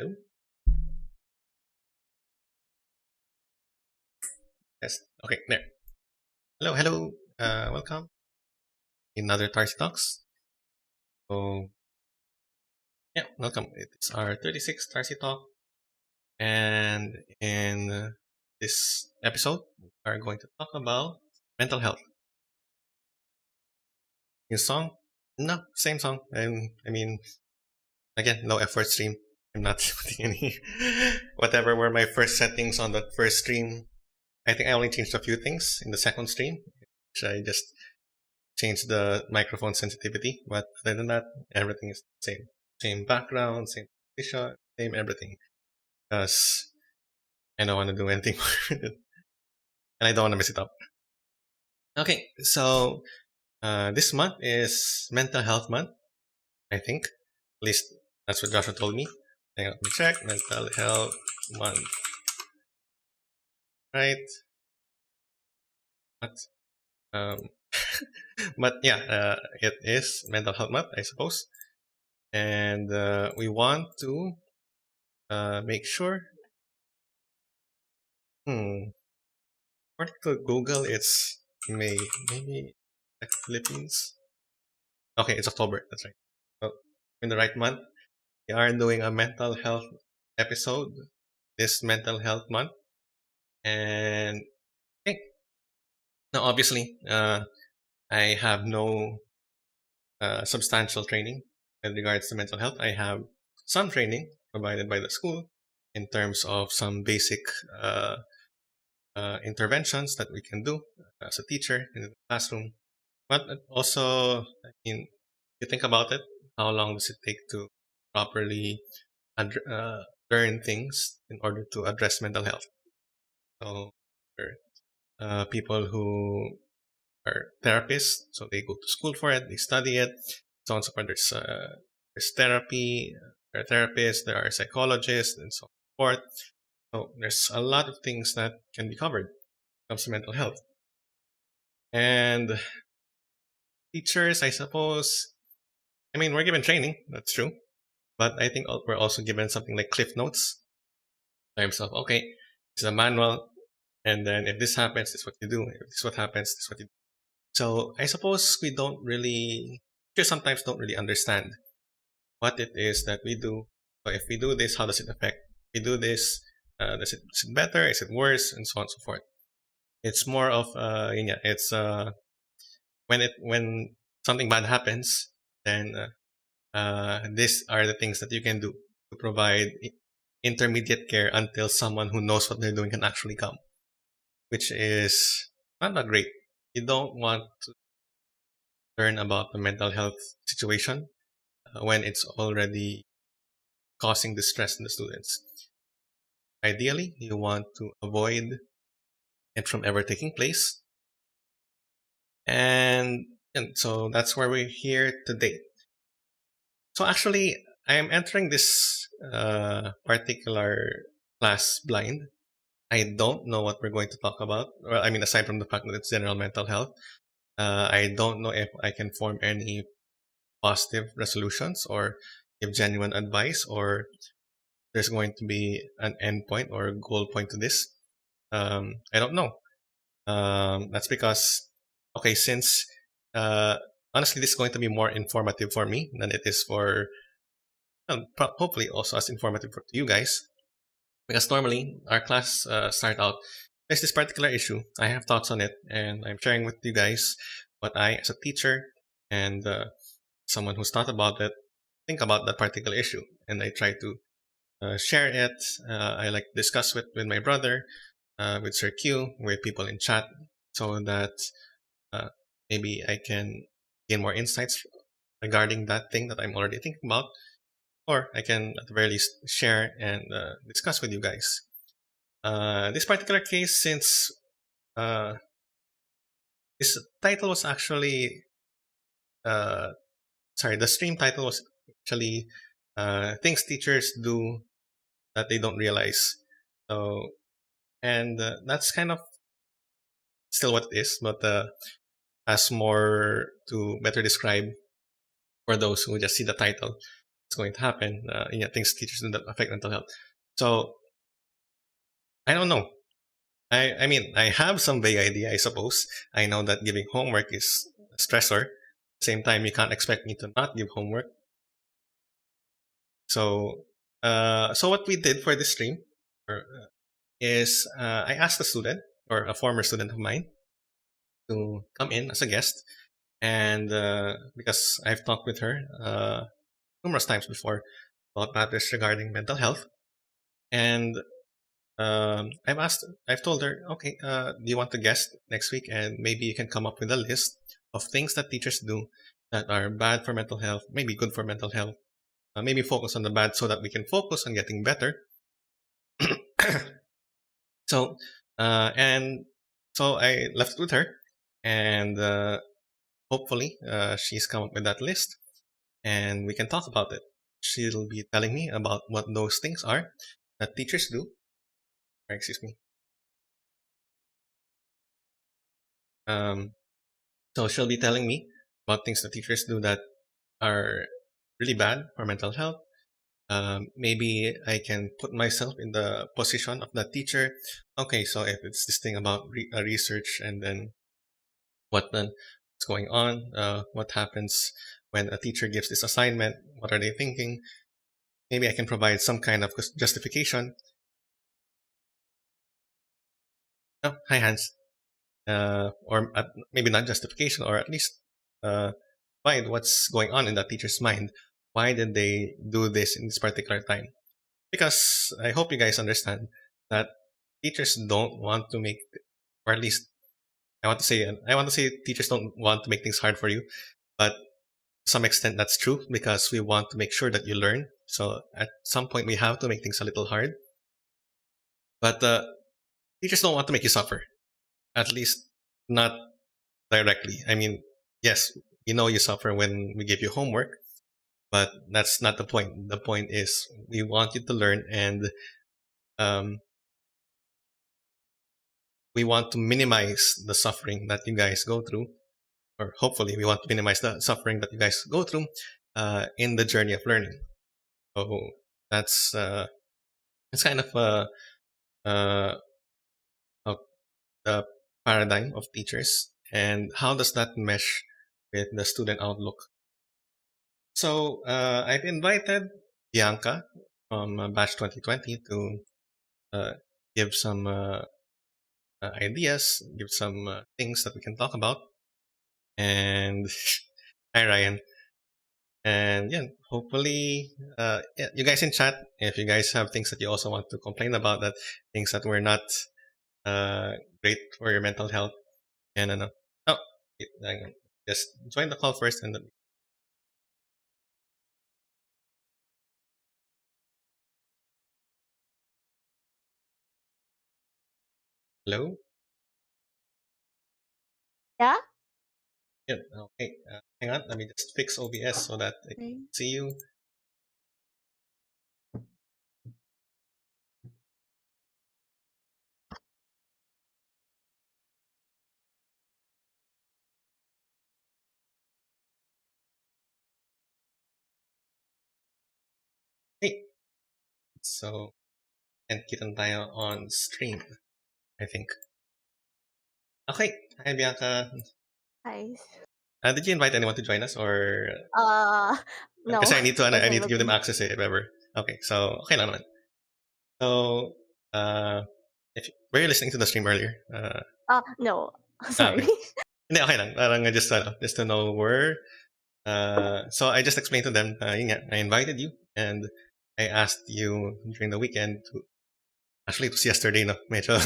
Hello? Yes. Okay, there. Hello, hello. Welcome. Another Tarcy Talks. So, yeah, welcome. It's our 36th Tarcy Talk. And in this episode, we are going to talk about mental health. New song? No, same song. I mean, again, no effort stream. I'm not putting any, whatever were my first settings on the first stream. I think I only changed a few things in the second stream, which I just changed the microphone sensitivity. But other than that, everything is the same. Same background, same position, same everything. Because I don't want to do anything more with it. And I don't want to mess it up. Okay, so this month is Mental Health Month, I think. At least that's what Joshua told me. Hang on, let me check. Mental Health Month. Right. But, um, but yeah, it is Mental Health Month, I suppose. And we want to make sure. According to Google, it's May. Maybe like Philippines. Okay, it's October. That's right. So in the right month, we are doing a mental health episode this mental health month. And okay, now obviously, I have no substantial training with regards to mental health, I have some training provided by the school in terms of some basic uh, interventions that we can do as a teacher in the classroom. But also, I mean, if you think about it, how long does it take to properly learn things in order to address mental health? So, there are people who are therapists, so they go to school for it, they study it, so on and so forth. There's therapy, there are therapists, there are psychologists, and so forth. So there's a lot of things that can be covered when it comes to mental health. And teachers, I suppose, I mean, we're given training, that's true. But I think we're also given something like cliff notes in terms of, okay, this is a manual, and then if this happens, this is what you do. If this is what happens, this is what you do. So I suppose we don't really, just sometimes don't really understand what it is that we do. So if we do this, how does it affect? If we do this, is it better? Is it worse? And so on and so forth. It's more of, yeah, it's when something bad happens, then these are the things that you can do to provide intermediate care until someone who knows what they're doing can actually come, which is not that great. You don't want to learn about the mental health situation when it's already causing distress in the students. Ideally, you want to avoid it from ever taking place. And so that's why we're here today. So actually, I am entering this particular class blind. I don't know what we're going to talk about. Well, I mean, aside from the fact that it's general mental health, I don't know if I can form any positive resolutions or give genuine advice, or there's going to be an end point or goal point to this. I don't know. That's because, okay, since honestly, this is going to be more informative for me than it is for, well, hopefully also as informative to you guys. Because normally our class start out, there's this particular issue. I have thoughts on it, and I'm sharing with you guys what I, as a teacher and someone who's thought about it, think about that particular issue, and I try to share it. I like discuss with my brother, with Sir Q, with people in chat, so that uh, maybe I can gain more insights regarding that thing that I'm already thinking about, or I can at the very least share and discuss with you guys. This particular case, since uh, this title was actually, uh, sorry, the stream title was actually things teachers do that they don't realize. So, and that's kind of still what it is, but as more to better describe for those who just see the title, what's going to happen. Yeah, things teachers do that affect mental health. So I don't know. I mean, I have some vague idea, I suppose. I know that giving homework is a stressor. At the same time, you can't expect me to not give homework. So, so what we did for this stream is I asked a student or a former student of mine to come in as a guest, and because I've talked with her numerous times before about matters regarding mental health, and I've told her, okay, do you want to guest next week? And maybe you can come up with a list of things that teachers do that are bad for mental health, maybe good for mental health, maybe focus on the bad so that we can focus on getting better. So, and so I left it with her, and hopefully she's come up with that list, and we can talk about it. She'll be telling me about what those things are that teachers do. Excuse me. Um, so she'll be telling me about things that teachers do that are really bad for mental health. Maybe I can put myself in the position of that teacher. Okay, so if it's this thing about research, and then what's going on, what happens when a teacher gives this assignment, what are they thinking? Maybe I can provide some kind of justification. Oh, hi Hans. Or maybe not justification, or at least provide what's going on in that teacher's mind why did they do this in this particular time? Because I hope you guys understand that teachers don't want to make, or at least I want to say teachers don't want to make things hard for you, but to some extent that's true because we want to make sure that you learn. So at some point we have to make things a little hard, but teachers don't want to make you suffer. At least not directly. I mean, yes, you know you suffer when we give you homework, but that's not the point. The point is we want you to learn, and um, we want to minimize the suffering that you guys go through, or hopefully we want to minimize the suffering that you guys go through in the journey of learning. So that's it's kind of uh, a, the paradigm of teachers, and how does that mesh with the student outlook? So I've invited Bianca from Batch 2020 to uh, give some ideas, give some things that we can talk about. And hi, Ryan. And yeah, hopefully, yeah, you guys in chat, if you guys have things that you also want to complain about, that things that were not uh, great for your mental health, and oh, hang on. Just join the call first, and then hello. Yeah? Yeah, okay. Hang on, let me just fix OBS so that I can Okay. see you. Hey, so and kita tayo on stream, I think. Okay, hi Bianca. Nice. Did you invite anyone to join us, or Uh, because no, I wasn't need to give them looking. access if ever. Okay, so okay lang naman. So uh, if were you listening to the stream earlier? No. Sorry. Okay. Hindi, okay lang. Parang just to know where. So I just explained to them, yun nga, I invited you and I asked you during the weekend to, actually it was yesterday, no? Medyo,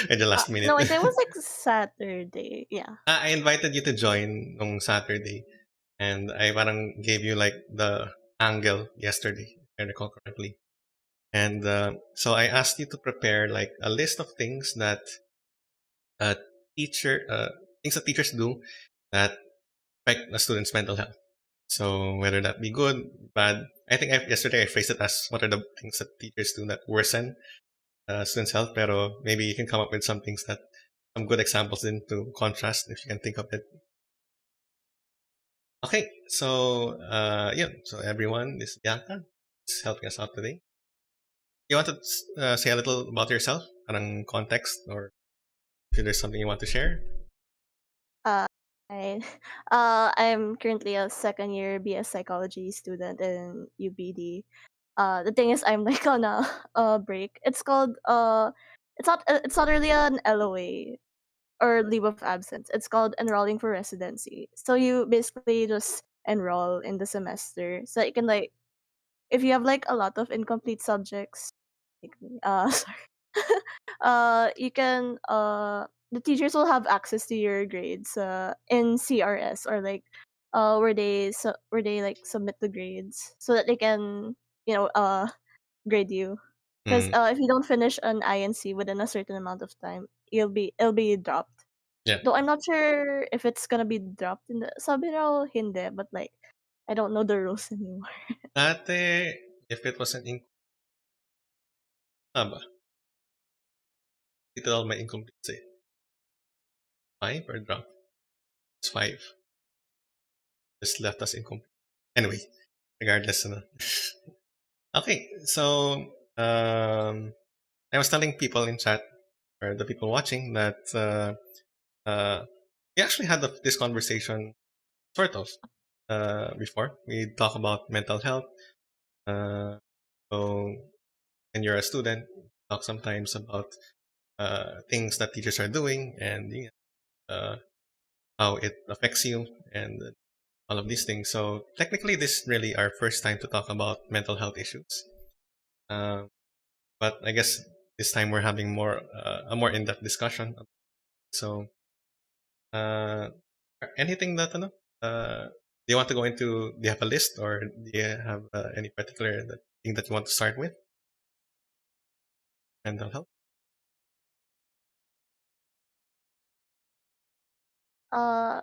medyo last minute. No, I think it was like Saturday. Yeah. I invited you to join on Saturday and I parang gave you like the angle yesterday, if I recall correctly. And so I asked you to prepare like a list of things that uh, things that teachers do that affect a student's mental health. So whether that be good, bad, yesterday I phrased it as what are the things that teachers do that worsen students' health. Pero maybe you can come up with some things that some good examples in to contrast if you can think of it. Okay, so yeah, so everyone, this is Bianca is helping us out today. You want to say a little about yourself, parang context, or if there's something you want to share? Uh, I, I'm currently a second year BS psychology student in UBD. The thing is, I'm like on a break. It's called it's not really an LOA or leave of absence. It's called enrolling for residency. So you basically just enroll in the semester, so you can like if you have like a lot of incomplete subjects, like me, sorry, you can the teachers will have access to your grades in CRS or like where they like submit the grades so that they can you know grade you. Because Mm, if you don't finish an INC within a certain amount of time, it'll be dropped. yeah. Though I'm not sure if it's gonna be dropped in the sabi raw hindi, but like I don't know the rules anymore. Ate, if it was an ba? Dito all my incomplete say. Five or drop? It's five. Just left us incomplete. Anyway, regardless. Ano. Okay, so I was telling people in chat, or the people watching, that we actually had this conversation sort of before. We talk about mental health. Uh, so when you're a student, talk sometimes about things that teachers are doing and how it affects you. And all of these things. So technically, this is really our first time to talk about mental health issues. Uh, but I guess this time we're having a more in-depth discussion. So uh, anything that do you want to go into? Do you have a list, or do you have any particular thing that you want to start with? Mental health. Uh,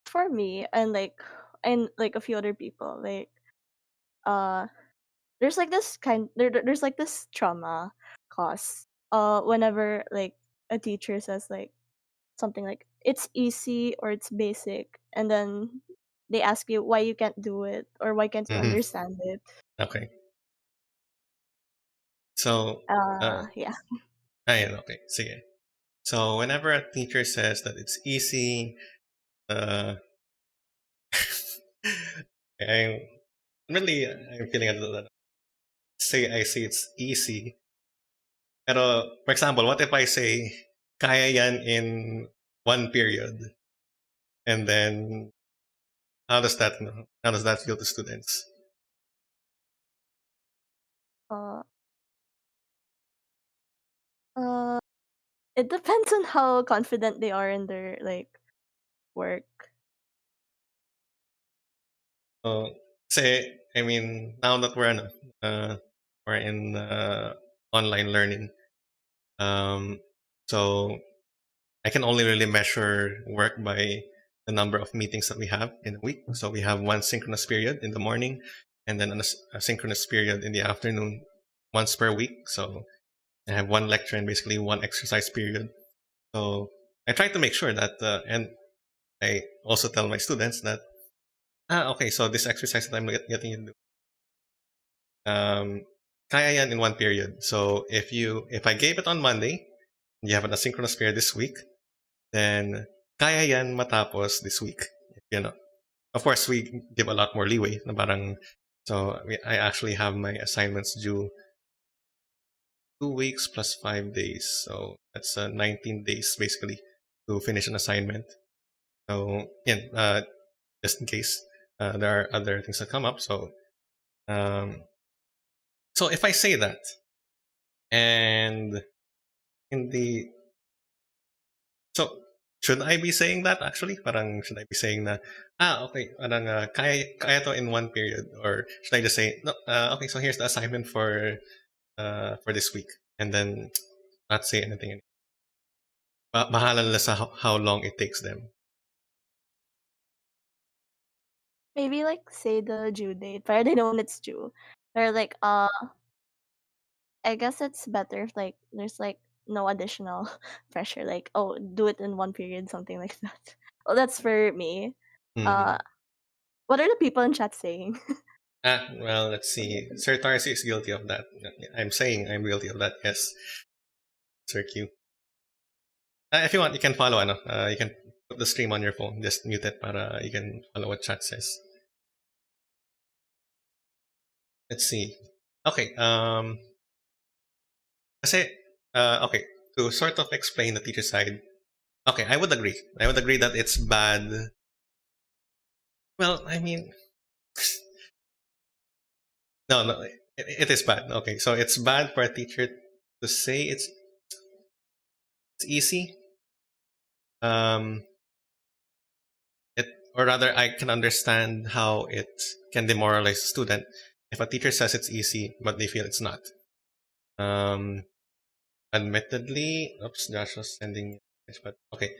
for me and a few other people, uh, there's like this trauma cause. Whenever like a teacher says like something like it's easy or it's basic, and then they ask you why you can't do it or why can't you Hmm. understand it. Okay. So, Yeah. okay. Sige. So whenever a teacher says that it's easy, uh, I'm I'm feeling a little. Say I say it's easy. Pero, for example, what if I say kaya yan in one period, and then how does that feel to students? Uh, uh, it depends on how confident they are in their work. So, say I mean now that we're in online learning, um, so I can only really measure work by the number of meetings that we have in a week. So we have one synchronous period in the morning, and then a synchronous period in the afternoon, once per week. So I have one lecture and basically one exercise period. So I try to make sure that, and I also tell my students that, okay, so this exercise that I'm getting you to do, kaya yan in one period. So if I gave it on Monday, you have an asynchronous period this week, then kaya yan matapos this week. You know, of course, we give a lot more leeway. Na parang, I actually have my assignments due 2 weeks plus 5 days. So that's 19 days basically to finish an assignment. So yeah, just in case there are other things that come up. Um, so if I say that, and in the so should I be saying that actually? Parang should I be saying na okay, parang kaya to in one period, or should I just say no? Okay, so here's the assignment for this week, and then not say anything. Bahala nila sa how long it takes them. Maybe like say the due date, but they know when it's due. Or I guess it's better if like there's like no additional pressure, like oh do it in one period, something like that. Well, that's for me. Mm-hmm. Uh, what are the people in chat saying? Well, let's see. Sir Tarcy is guilty of that. I'm saying I'm guilty of that. Yes, Sir Q. If you want, you can follow. You can put the stream on your phone. Just mute it para you can follow what chat says. Let's see. Okay. Kasi, okay. To sort of explain the teacher side. Okay, I would agree. I would agree that it's bad. Well, I mean, no, it is bad. Okay, so it's bad for a teacher to say it's easy. Um, it or rather, I can understand how it can demoralize a student if a teacher says it's easy but they feel it's not. Um, admittedly, oops, Josh was sending, but okay.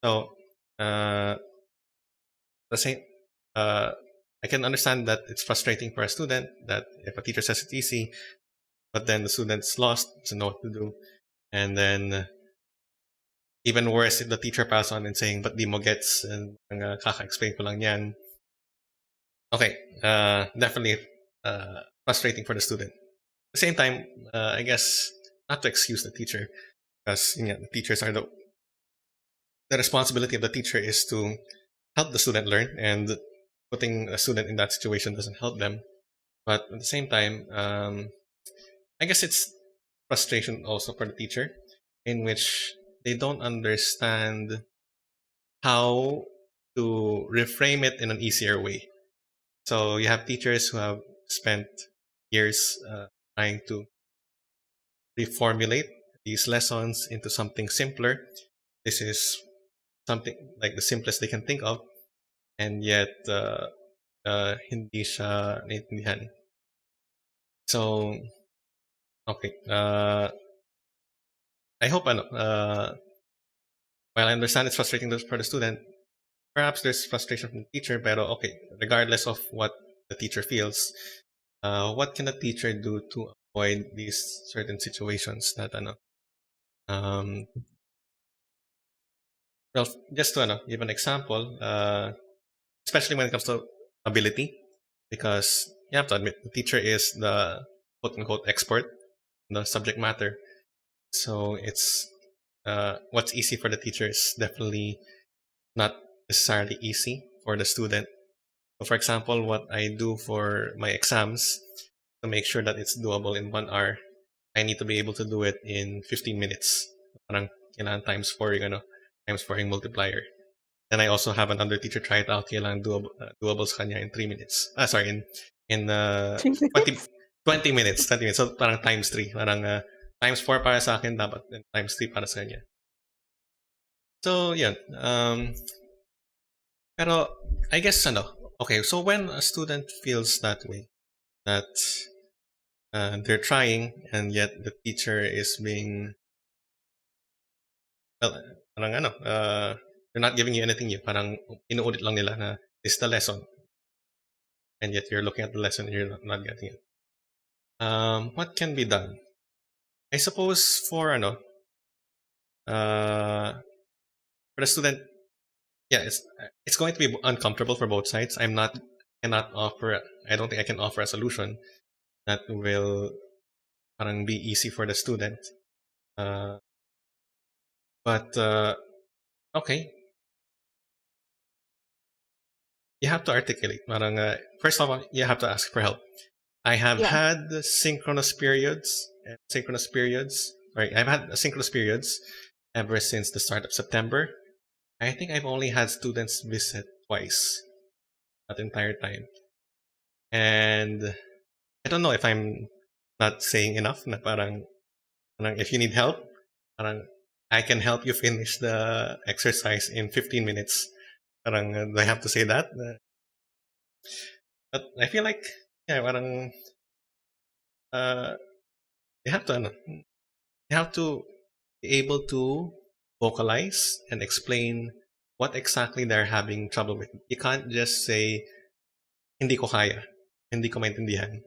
So, uh, the same. Uh, I can understand that it's frustrating for a student that if a teacher says it's easy, but then the student's lost, doesn't know what to do, and then even worse if the teacher pass on and saying, "But di mo gets," and kaka-explain ko lang yan. Okay, definitely frustrating for the student. At the same time, I guess not to excuse the teacher, because the teachers are the responsibility of the teacher is to help the student learn, and putting a student in that situation doesn't help them. But at the same time, I guess it's frustration also for the teacher, in which they don't understand how. to reframe it in an easier way. So you have teachers who have spent years trying to reformulate these lessons into something simpler. This is something like the simplest they can think of, and yet hindi siya naintindihan. So, okay. I hope while I understand it's frustrating for the student, perhaps there's frustration from the teacher, but okay, regardless of what the teacher feels, what can the teacher do to avoid these certain situations that um, well, just to give an example, especially when it comes to ability, because you have to admit the teacher is the quote unquote expert in the subject matter. So it's what's easy for the teacher is definitely not necessarily easy for the student. So for example, what I do for my exams to make sure that it's doable in 1 hour, I need to be able to do it in 15 minutes. Parang kailangan times 4 yung times 4 yung multiplier. And I also have another teacher try it out. Kailangan doable sa kanya in 3 minutes. Sorry, in 20, 20 minutes. 20 minutes. So parang times 3. Parang times 4 para sa akin, dapat times 3 para sa kanya. So, yun. Pero, I guess, okay, so when a student feels that way, that they're trying and yet the teacher is being, well, parang they're not giving you anything new. Parang inuulit lang nila na this is the lesson. And yet you're looking at the lesson and you're not getting it. What can be done? I suppose for for the student, yeah, it's going to be uncomfortable for both sides. I don't think I can offer a solution that will parang be easy for the student. But okay, you have to articulate. Parang first of all, you have to ask for help. I have had synchronous periods. Right, I've had asynchronous periods ever since the start of September. I think I've only had students visit twice that entire time. And I don't know if I'm not saying enough na parang if you need help, parang I can help you finish the exercise in 15 minutes. Parang do I have to say that? But I feel like, yeah, parang you have to be able to vocalize and explain what exactly they're having trouble with. You can't just say, hindi ko kaya, hindi ko maintindihan.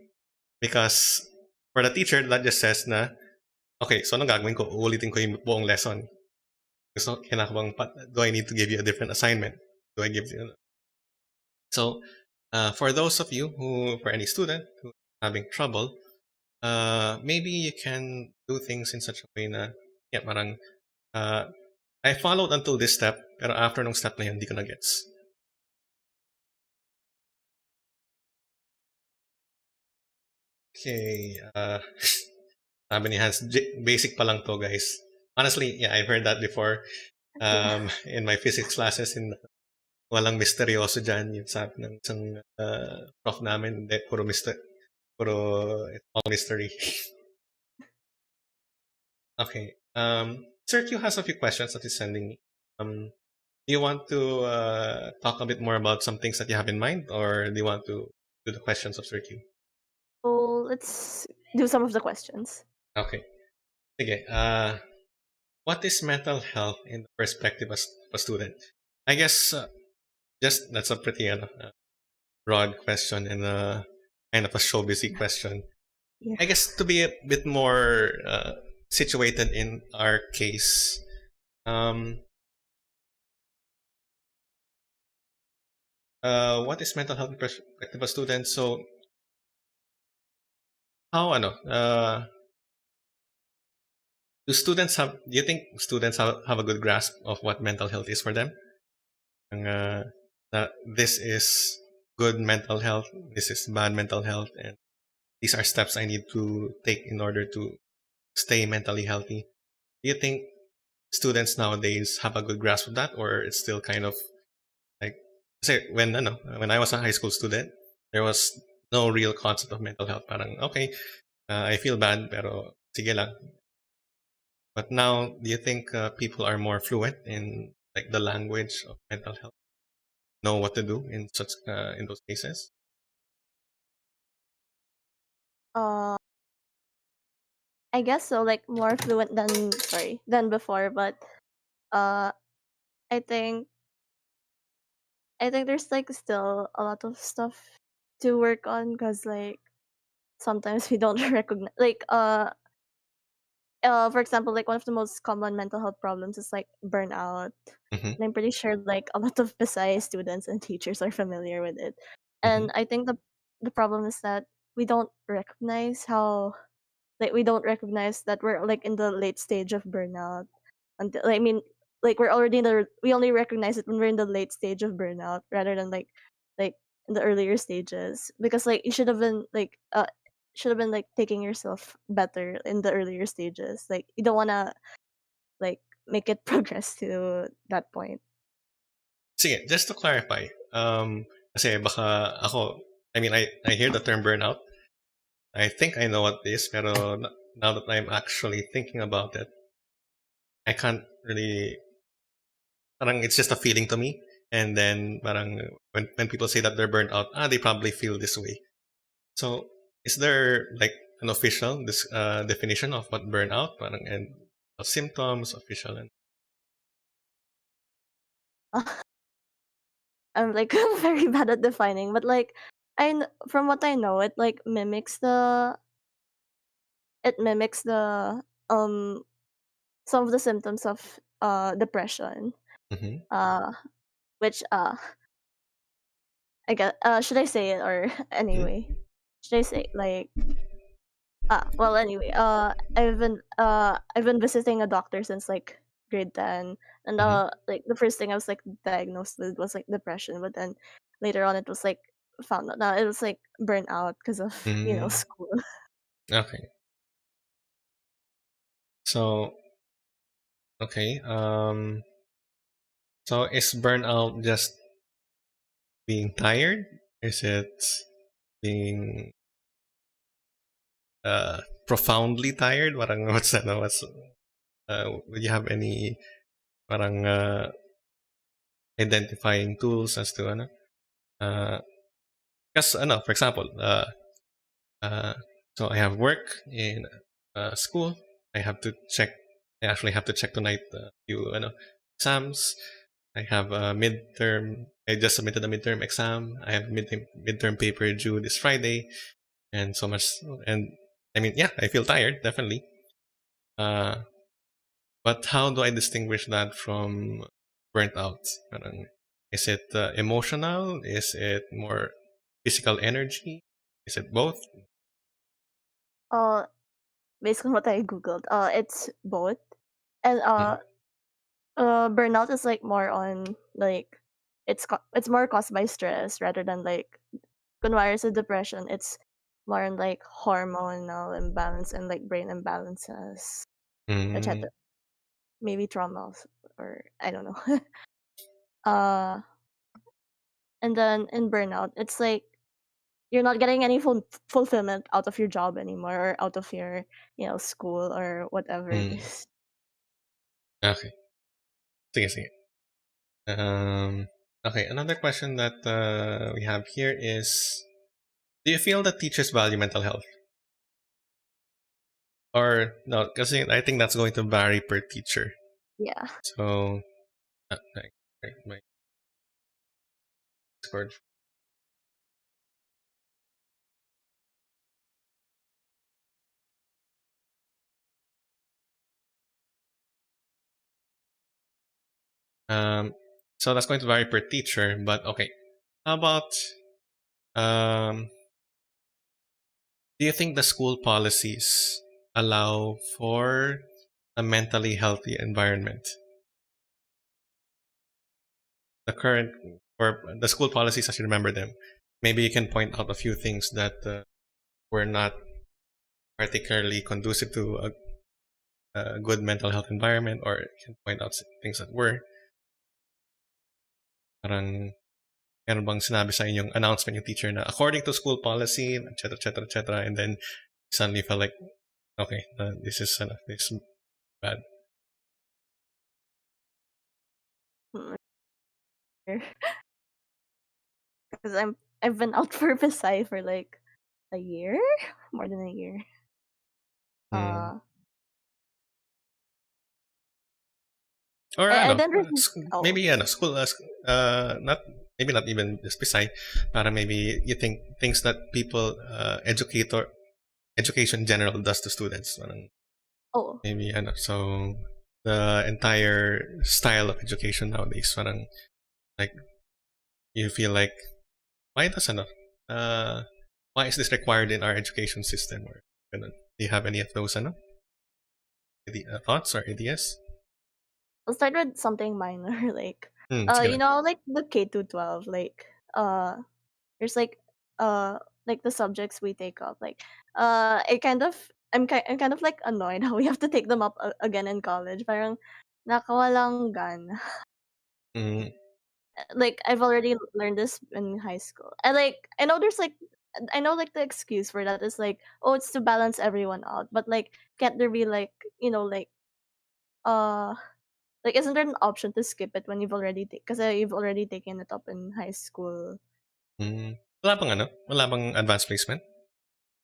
Because for the teacher, that just says na, okay, so anong gagawin ko? Uulitin ko yung buong lesson. So, do I need to give you a different assignment? Do I give you? So, for those of you for any student who's having trouble, maybe you can do things in such a way na, yeah, parang, I followed until this step, pero after nung step na yun, hindi ko na gets. Okay, sabi ni Hans, basic pa lang to, guys. Honestly, yeah, I've heard that before in my physics classes. Walang misteryoso dyan, yung sabi ng isang prof namin, hindi, puro it's all mystery. Okay. Sir Q has a few questions that he's sending me. Do you want to talk a bit more about some things that you have in mind, or do you want to do the questions of Sir Q? So let's do some of the questions. Okay. Sige. What is mental health in the perspective of a student? I guess that's a pretty broad question and kind of a show busy question. Yeah. I guess to be a bit more situated in our case, what is mental health perspective of students? So, how do you think students have a good grasp of what mental health is for them? That this is good mental health, this is bad mental health, and these are steps I need to take in order to stay mentally healthy. Do you think students nowadays have a good grasp of that, or it's still kind of like Kasi when I was a high school student, there was no real concept of mental health. Parang, okay, I feel bad, pero sige lang. But now, do you think people are more fluent in like the language of mental health? Know what to do in such in those cases? Uh, I guess so, like more fluent than before, but uh, I think I think there's like still a lot of stuff to work on because like sometimes we don't recognize for example, like one of the most common mental health problems is like burnout. Mm-hmm. And I'm pretty sure like a lot of PSI students and teachers are familiar with it. Mm-hmm. And I think the problem is that we don't recognize how like we don't recognize that we're like in the late stage of burnout. And I mean, like we're already in the we only recognize it when we're in the late stage of burnout rather than like in the earlier stages because like you should have been like taking yourself better in the earlier stages. Like you don't want to like make it progress to that point. Sige, just to clarify, kasi baka ako, I hear the term burnout. I think I know what it is, pero now that I'm actually thinking about it, I can't really, parang it's just a feeling to me. And then parang when people say that they're burnt out, they probably feel this way. So is there like an official this definition of what burnout, parang, and of symptoms, official and I'm like very bad at defining, but like from what I know, it mimics the um some of the symptoms of depression. mm-hmm. Uh, which I guess should I say it or Mm-hmm. anyway? Should I say like well anyway I've been visiting a doctor since like grade 10 and Mm-hmm. like the first thing I was like diagnosed with was like depression, but then later on it was like found out now it was like burnout because of Mm, school. okay. So okay. So is burnout just being tired? Is it being profoundly tired? Parang what's that? No? What's would you have any parang identifying tools as to ano? Uh, Because for example, uh, so I have work in school. I have to check. I actually have to check tonight a few exams. I have a midterm. I just submitted a midterm exam. I have midterm paper due this Friday, and so much. And I mean, yeah, I feel tired, definitely. Uh, but how do I distinguish that from burnt out? Parang, is it emotional? Is it more physical energy? Is it both? uh Based on what I googled, it's both. And Mhm. burnout is like more on like it's more caused by stress rather than like kunwari sa depression, it's more on like hormonal imbalance and like brain imbalances, Mm, etc. Maybe traumas or I don't know. uh and then in burnout, it's like you're not getting any fulfillment out of your job anymore or out of your school or whatever it mm. is. Okay. Sige, sige. Okay, another question that we have here is, do you feel that teachers value mental health? Or no, because I think that's going to vary per teacher. Yeah. So, my Discord. Um, so that's going to vary per teacher, but okay. How about, um, do you think the school policies allow for a mentally healthy environment? The current or the school policies, as you remember them, maybe you can point out a few things that were not particularly conducive to a good mental health environment, or you can point out things that were. Parang, meron bang sinabi sa inyong announcement yung teacher na according to school policy, etc., etc., etc., and then suddenly felt like, okay, this is bad. Because I've been out for Visay for like a year, more than a year. Mm. Uh, Or I ano, then receive, oh maybe school, not maybe not even just beside, para maybe you think things that people, education in general does to students. Parang oh maybe so the entire style of education nowadays, parang like you feel like why does why is this required in our education system or ganun. Do you have any of those thoughts or ideas? I'll start with something minor like Sige you lang. know like the K to 12 like there's like the subjects we take up like it kind of I'm kind of like annoyed how we have to take them up again in college parang nakawalang gan. Mm, Like I've already learned this in high school. I know there's like I know like the excuse for that is like oh it's to balance everyone out but like can't there be like you know uh like isn't there an option to skip it when because you've already taken it up in high school. mm. Wala bang advanced placement?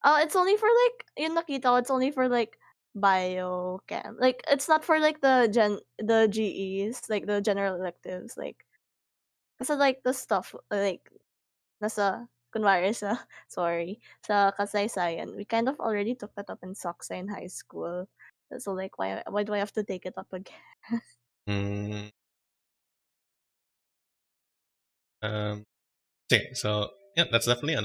It's only for like yung nakita ko, it's only for like biochem. Like it's not for like the GEs, like the general electives, like kasi like the stuff like nasa kunwari sa sorry, sa kasaysayan, we kind of already took that up in Saksa in high school. So like why do I have to take it up again? Mm, um, sige, so yeah, that's definitely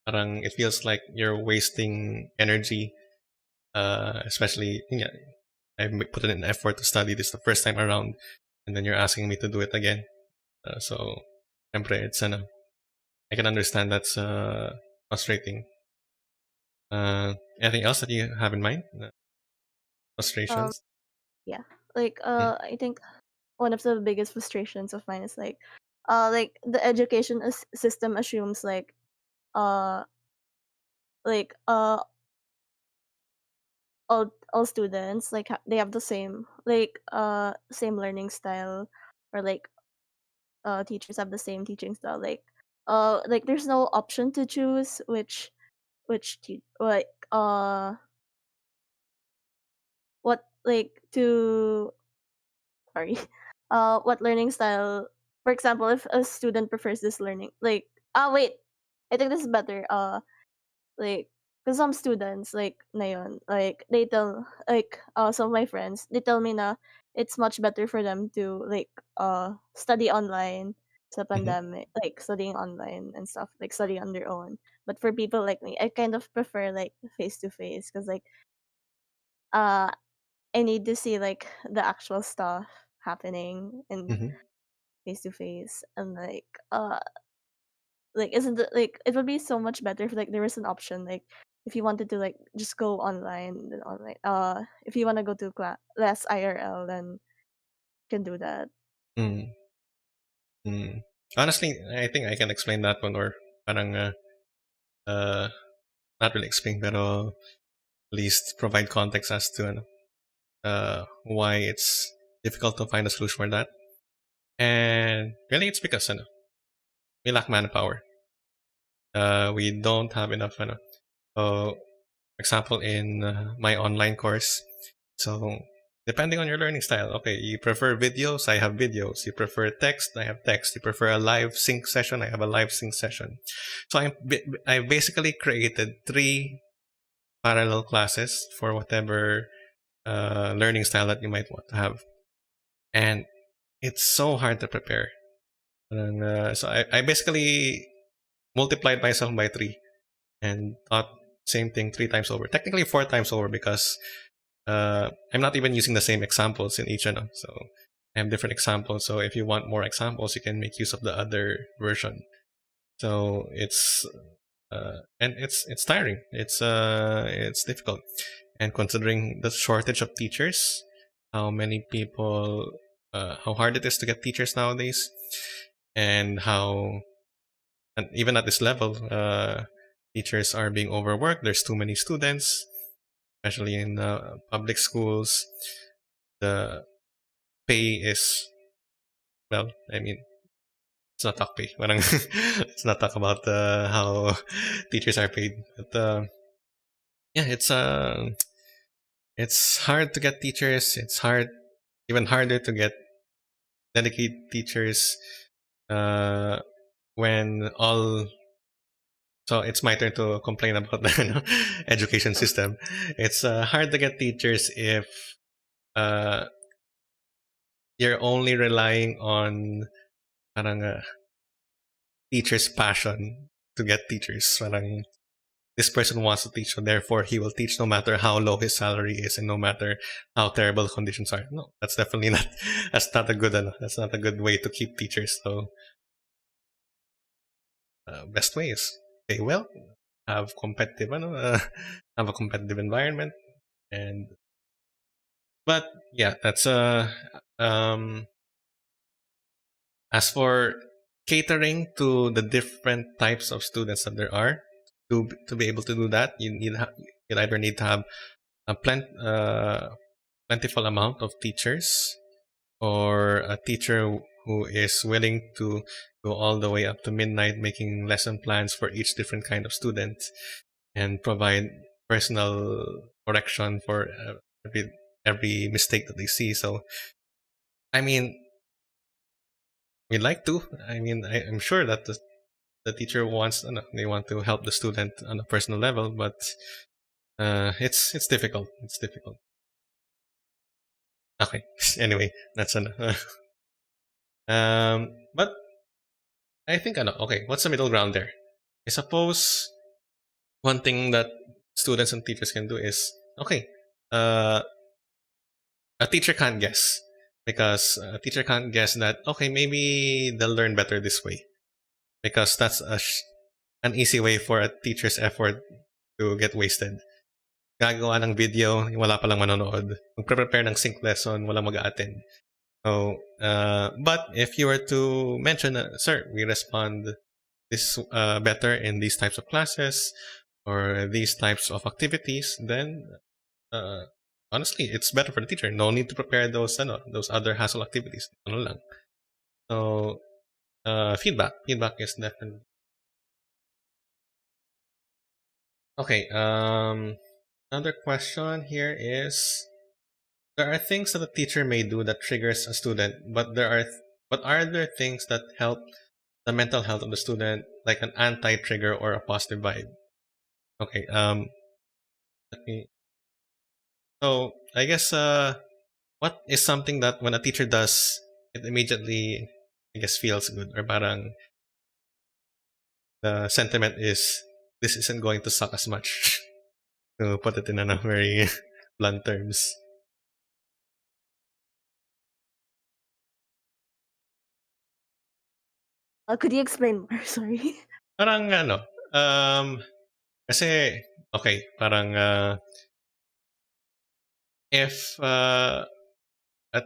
parang it feels like you're wasting energy, especially yeah, I put in an effort to study this the first time around, and then you're asking me to do it again. So, syempre, it's I can understand that's frustrating. Anything else that you have in mind? Um Frustrations? yeah. Like Mm. I think one of the biggest frustrations of mine is like the education system assumes uh like all students like they have the same same learning style or like teachers have the same teaching style like there's no option to choose like what like to sorry what learning style for example if a student prefers this learning like wait I think this is better like because some students like na yun, like they tell like some of my friends they tell me na it's much better for them to like study online sa Mm-hmm. pandemic like studying online and stuff like studying on their own but for people like me I kind of prefer like face to face because like uh I need to see like the actual stuff happening in Mm-hmm. face to face and like isn't it like it would be so much better if like there was an option like if you wanted to like just go online then online if you want to go to class less IRL then you can do that. Mm. Mm. Honestly, I think I can explain that one or parang uh, not really explain, pero at least provide context as to why it's difficult to find a solution for that. And really, it's because we lack manpower. We don't have enough. For example, in my online course, so depending on your learning style, okay, you prefer videos, I have videos. You prefer text, I have text. You prefer a live sync session, I have a live sync session. So I basically created 3 parallel classes for whatever learning style that you might want to have, and it's so hard to prepare. And, so I basically multiplied myself by 3 and taught same thing 3 times over. Technically 4 times over because I'm not even using the same examples in each one. So I have different examples. So if you want more examples, you can make use of the other version. So it's tiring. It's difficult, and considering the shortage of teachers, how many people, how hard it is to get teachers nowadays, and how and even at this level, teachers are being overworked. There's too many students, especially in public schools. The pay is, well, I mean, let's not talk pay. Parang let's not talk about how teachers are paid. But yeah, it's hard to get teachers. It's even harder to get dedicated teachers uh, when all. So it's my turn to complain about the education system. It's hard to get teachers if uh, you're only relying on parang teachers' passion to get teachers. Parang this person wants to teach, so therefore he will teach no matter how low his salary is and no matter how terrible the conditions are. No, that's definitely not. That's not a good. That's not a good way to keep teachers. So best way is pay well, have competitive, have a competitive environment, and but yeah, that's um. As for catering to the different types of students that there are, to be able to do that, you either need to have a plentiful amount of teachers, or a teacher who is willing to go all the way up to midnight making lesson plans for each different kind of student and provide personal correction for every mistake that they see. So, I mean, we'd like to. I mean, I'm sure that the teacher wants, they want to help the student on a personal level, but it's difficult. It's difficult. Okay. Anyway, that's enough. But I think okay. What's the middle ground there? I suppose one thing that students and teachers can do is okay. Uh, a teacher can't guess, because a teacher can't guess that okay, maybe they'll learn better this way, because that's an easy way for a teacher's effort to get wasted. Gagawa ng video, wala palang manonood. Magpre-prepare ng sync lesson, wala mag-attend. So, but if you were to mention, sir, we respond this better in these types of classes or these types of activities, then honestly, it's better for the teacher. No need to prepare those other hassle activities. Ano lang. So, feedback is definitely okay. Another question here is: there are things that a teacher may do that triggers a student, but are there things that help the mental health of the student, like an anti-trigger or a positive vibe? Okay. Let me. So I guess what is something that when a teacher does, it immediately, I guess, feels good, or parang the sentiment is this isn't going to suck as much. To put it in a very blunt terms. Could you explain more? Sorry. Parang kasi okay, parang if a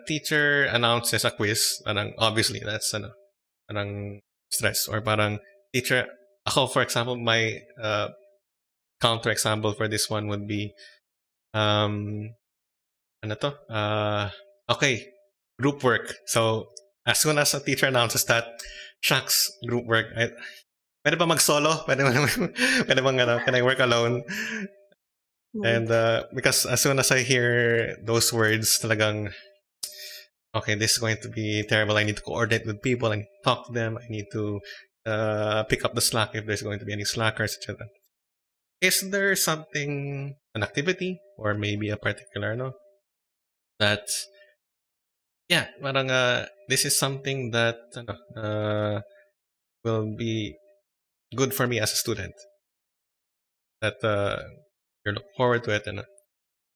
teacher announces a quiz, parang obviously that's parang stress, or parang teacher. Ako, for example, my counter example for this one would be ano to? Okay, group work. So as soon as a teacher announces that, shucks, group work. Pwede ba mag-solo? Pwede bang can I work alone? And because as soon as I hear those words, talagang okay, this is going to be terrible. I need to coordinate with people. I need to talk to them. I need to pick up the slack if there's going to be any slackers, etc. Is there something, an activity, or maybe a particular that yeah, parang this is something that will be good for me as a student, that you look forward to it, and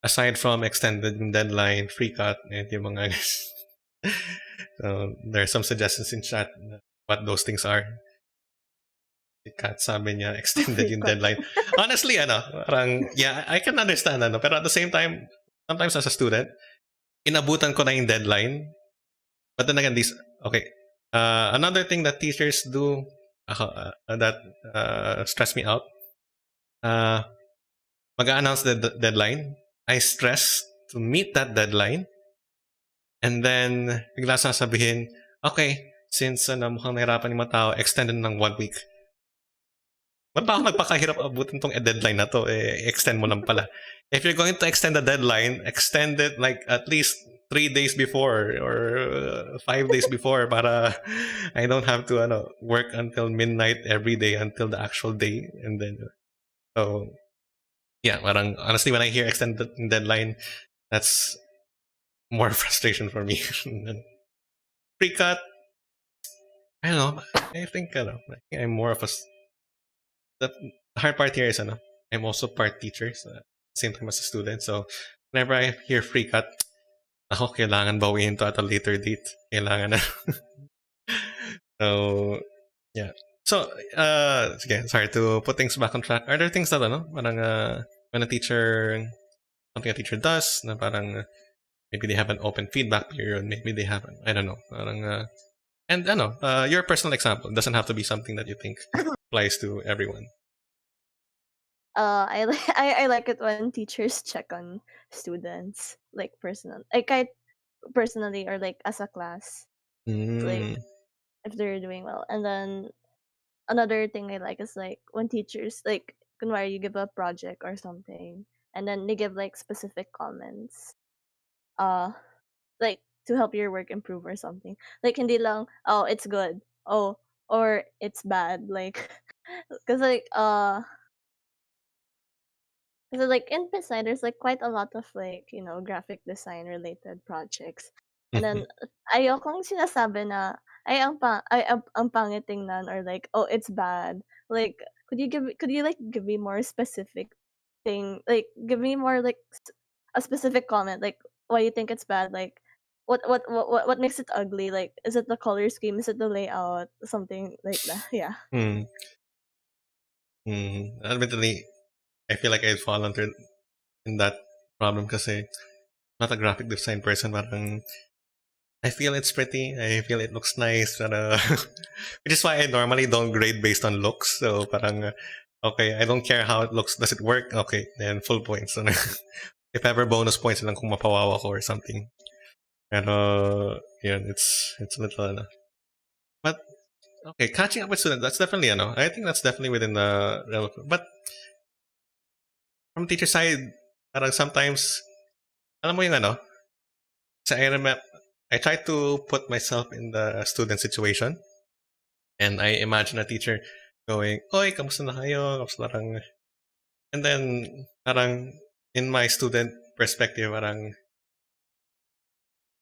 aside from extended deadline, free cut, and yung mga so there are some suggestions in chat what those things are. Kat sabi niya extended yung deadline. Honestly, parang yeah, I can understand pero at the same time, sometimes as a student, inabutan ko na yung deadline. But then again, okay. Another thing that teachers do, that stress me out. Uh, Mag-announce the deadline. I stress to meet that deadline. And then, bigla sasabihin, okay, since mukhang nahirapan yung mga tao, extended ng 1 week. Ba't pa ako nagpakahirap abutin tong deadline na to? Extend mo lang pala. If you're going to extend the deadline, extend it like at least 3 days before or 5 days before para I don't have to work until midnight every day until the actual day. And then, so, yeah, parang, honestly, when I hear extended deadline, that's more frustration for me. Pre-cut, I don't know. I think I'm more of a. The hard part here is I'm also part teacher, so same time as a student. So whenever I hear free cut, ako kailangan bawiin to at a later date. Kailangan na. So yeah. So again, sorry to put things back on track. Are there things that parang when a teacher, something a teacher does, na parang maybe they have an open feedback period, maybe they have I don't know, parang and your personal example doesn't have to be something that you think applies to everyone. I like it when teachers check on students, like personally or like as a class, like Mm. if they're doing well. And then another thing I like is like when teachers like kunwari you give a project or something, and then they give like specific comments, uh, like to help your work improve or something. Like hindi lang, oh it's good, oh or it's bad, like because like in Pisay, there's like quite a lot of like, graphic design related projects. And then ayokong sinasabi na ang pangit tingnan or like oh it's bad. Like could you like give me more specific thing, like give me more like a specific comment like why you think it's bad, like what makes it ugly, like is it the color scheme, is it the layout, something like that. Yeah. Mm. Admittedly, I feel like I'd fall under in that problem kasi not a graphic design person. Parang I feel it's pretty. I feel it looks nice. Which is why I normally don't grade based on looks. So parang okay, I don't care how it looks. Does it work? Okay, then full points. If ever bonus points lang kung mapawawa ko or something. Pero yun, it's a little But okay, catching up with students, that's definitely I think that's definitely within the realm. But from teacher side, parang sometimes alam mo yung so I remember I try to put myself in the student situation, and I imagine a teacher going, "Oy, kamusta na kayo? Kamusta lang?" And then parang in my student perspective, parang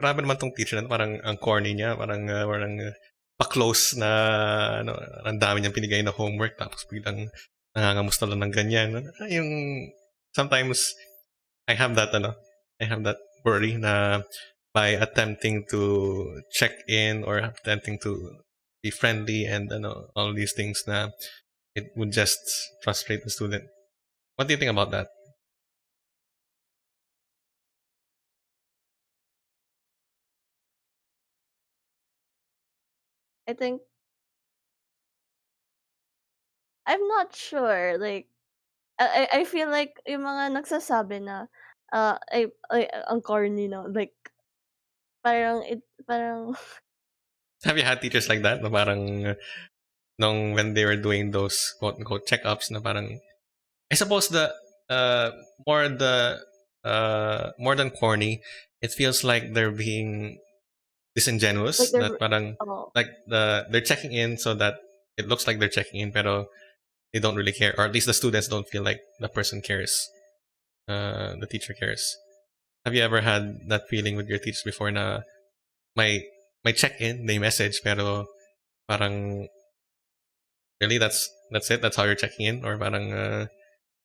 grabe naman tong teacher na to, parang ang corny niya, parang pa-close na ang dami niyang pinigay na homework tapos biglang nangangamusta lang ng ganyan. Yung sometimes I have that I have that worry na by attempting to check in or attempting to be friendly and all these things na it would just frustrate the student. What do you think about that? I think I'm not sure, like I feel like yung mga nagsasabi na, ay ang corny, no, like parang Have you had teachers like that? Na parang nung when they were doing those quote unquote checkups na parang I suppose the uh more the more than corny, it feels like they're being like disingenuous. they're That parang oh, like they're checking in so that it looks like they're checking in, pero they don't really care, or at least the students don't feel like the person cares. The teacher cares. Have you ever had that feeling with your teachers before na may check in, may message, pero parang really that's it? That's how you're checking in, or parang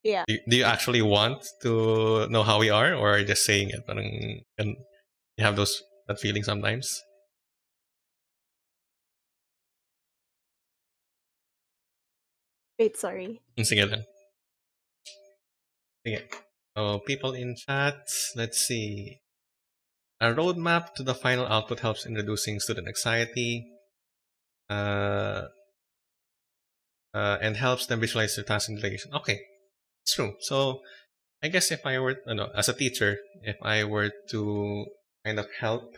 yeah. do you actually want to know how we are, or are you just saying it? Parang and you have that feeling sometimes. Wait, sorry. Sige lang. Sige. So people in chat, let's see. A roadmap to the final output helps in reducing student anxiety. Uh, and helps them visualize their task and delegation. Okay, it's true. So I guess if I were, as a teacher, if I were to kind of help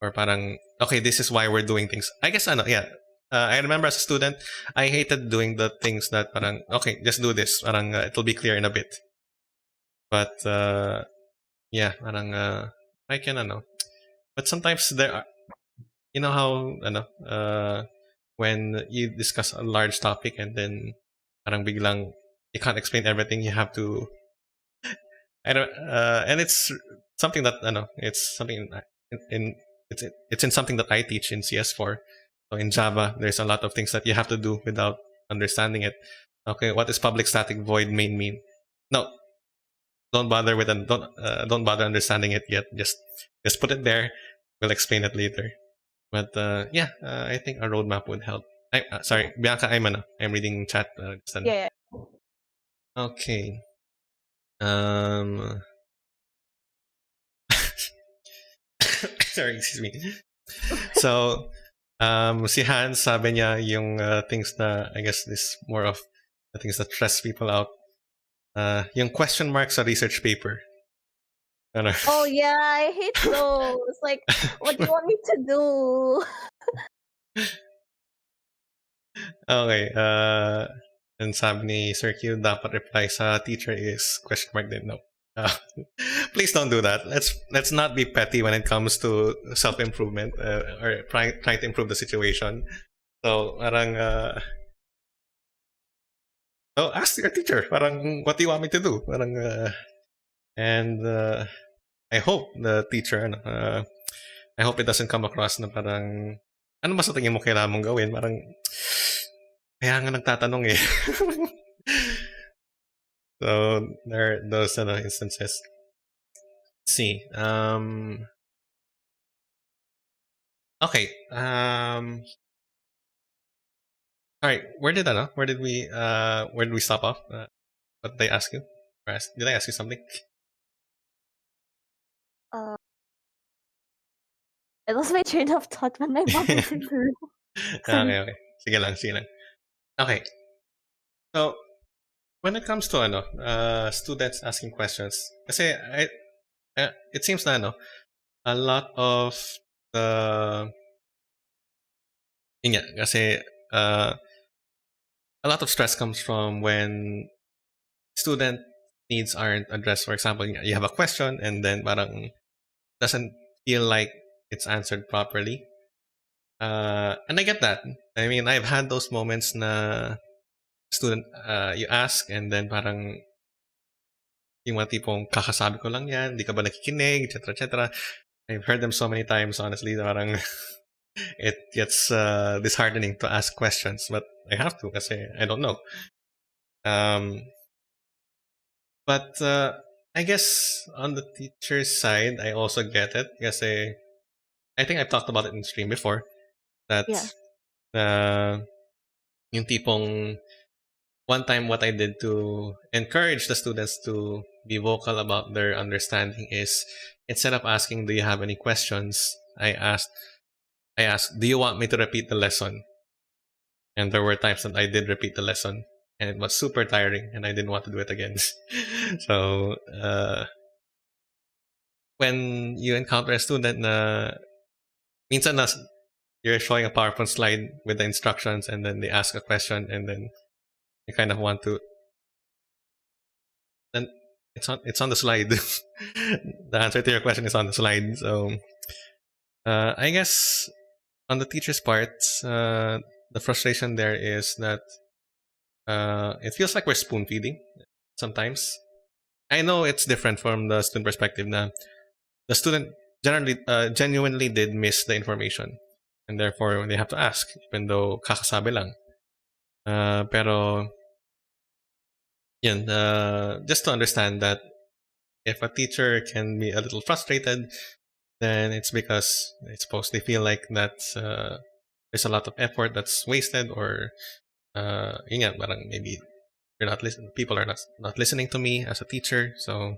or parang, okay, this is why we're doing things. I guess, yeah. I remember as a student, I hated doing the things that parang, okay, just do this. Parang, it'll be clear in a bit. But, yeah, parang, I can, but sometimes there are, you know how, when you discuss a large topic and then parang biglang you can't explain everything, you have to, I don't, and it's something that, it's something in it's in something that I teach in CS4. So in Java, there's a lot of things that you have to do without understanding it. Okay, what does public static void main mean? No, don't bother with don't bother understanding it yet. Just put it there. We'll explain it later. But yeah, I think a roadmap would help. Sorry, Bianca, I'm reading chat. Yeah. Okay. Um. Sorry, excuse me. So, si Hans sabi niya yung things na I guess this more of the things that stress people out. Yung question mark sa research paper. Ano? Oh yeah, I hate those. Like, what do you want me to do? Okay. And sabi ni Sir Q, dapat reply sa teacher is question mark din. No. Please don't do that. Let's not be petty when it comes to self improvement or trying to improve the situation. So parang so ask your teacher. Parang what do you want me to do? Parang and I hope the teacher I hope it doesn't come across na parang ano ba sa tingin mo kailangan mong gawin? Parang kaya nga nagtatanong eh. So there are those instances. Let's see. Okay. All right. Where did we stop off? What did I ask you? Did I ask you something? I lost my train of thought when my mom was in the room. Okay. Sige lang. Okay. So when it comes to students asking questions, kasi it seems na a lot of the kasi a lot of stress comes from when student needs aren't addressed. For example, you have a question and then parang doesn't feel like it's answered properly. And I get that. I mean, I've had those moments na student, you ask and then parang yung mga tipong kakasabi ko lang yan, di ka ba nakikinig, etc. etc. I've heard them so many times, honestly, parang it gets disheartening to ask questions, but I have to kasi I don't know. But I guess on the teacher's side, I also get it kasi I think I've talked about it in stream before that yung tipong one time what I did to encourage the students to be vocal about their understanding is instead of asking, do you have any questions? I asked, do you want me to repeat the lesson? And there were times that I did repeat the lesson and it was super tiring and I didn't want to do it again. So, when you encounter a student na minsan na you're showing a PowerPoint slide with the instructions and then they ask a question and then you kind of want to, then it's on the slide. The answer to your question is on the slide. So I guess on the teacher's part, the frustration there is that it feels like we're spoon feeding sometimes. I know it's different from the student perspective. Na the student genuinely did miss the information, and therefore they have to ask, even though kakasabi lang. Pero just to understand that if a teacher can be a little frustrated, then it's because it's supposed they feel like that there's a lot of effort that's wasted, or parang maybe you're not listening. People are not listening to me as a teacher, so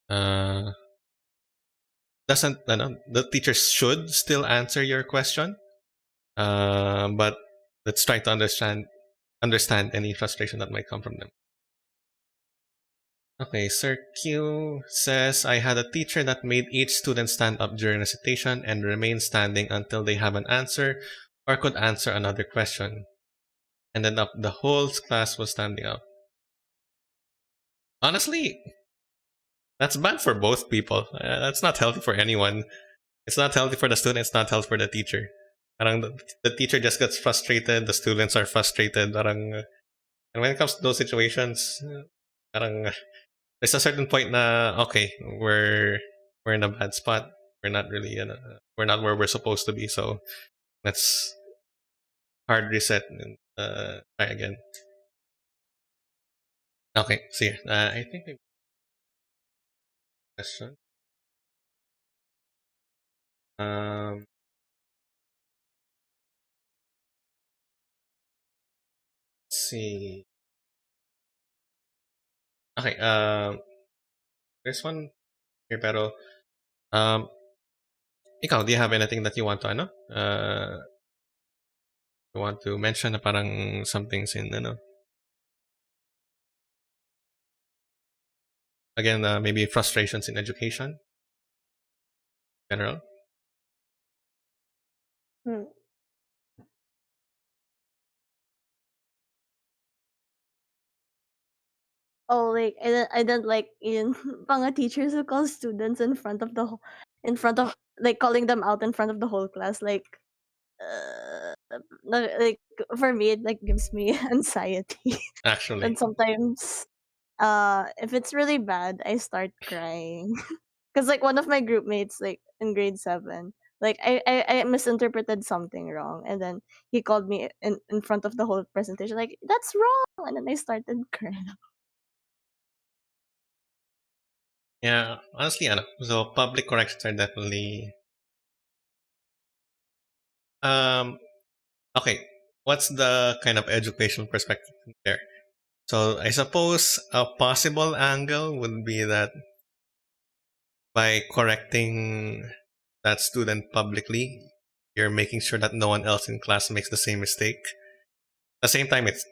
the teacher should still answer your question, but let's try to understand understand any frustration that might come from them. Okay, Sir Q says, I had a teacher that made each student stand up during recitation and remain standing until they have an answer or could answer another question. And then the whole class was standing up. Honestly, that's bad for both people. That's not healthy for anyone. It's not healthy for the student, it's not healthy for the teacher. Parang the teacher just gets frustrated, the students are frustrated. And when it comes to those situations, parang there's a certain point na okay, we're in a bad spot. We're not really we're not where we're supposed to be. So let's hard reset and try again. Okay, so yeah, I think we question. Um, let's see. Okay, there's one here, pero um, ikaw, do you have anything that you want to you want to mention na parang something's in again maybe frustrations in education in general? Hmm. Oh, like I don't like in panga teachers who call students in front of in front of like calling them out in front of the whole class. Like, like for me, it like gives me anxiety. Actually, And sometimes, if it's really bad, I start crying. Cause like one of my group mates, like in grade 7, like I misinterpreted something wrong, and then he called me in front of the whole presentation, like that's wrong, and then I started crying. yeah, honestly, so public corrections are definitely um okay. What's the kind of educational perspective there? So I suppose a possible angle would be that by correcting that student publicly, you're making sure that no one else in class makes the same mistake. At the same time, it's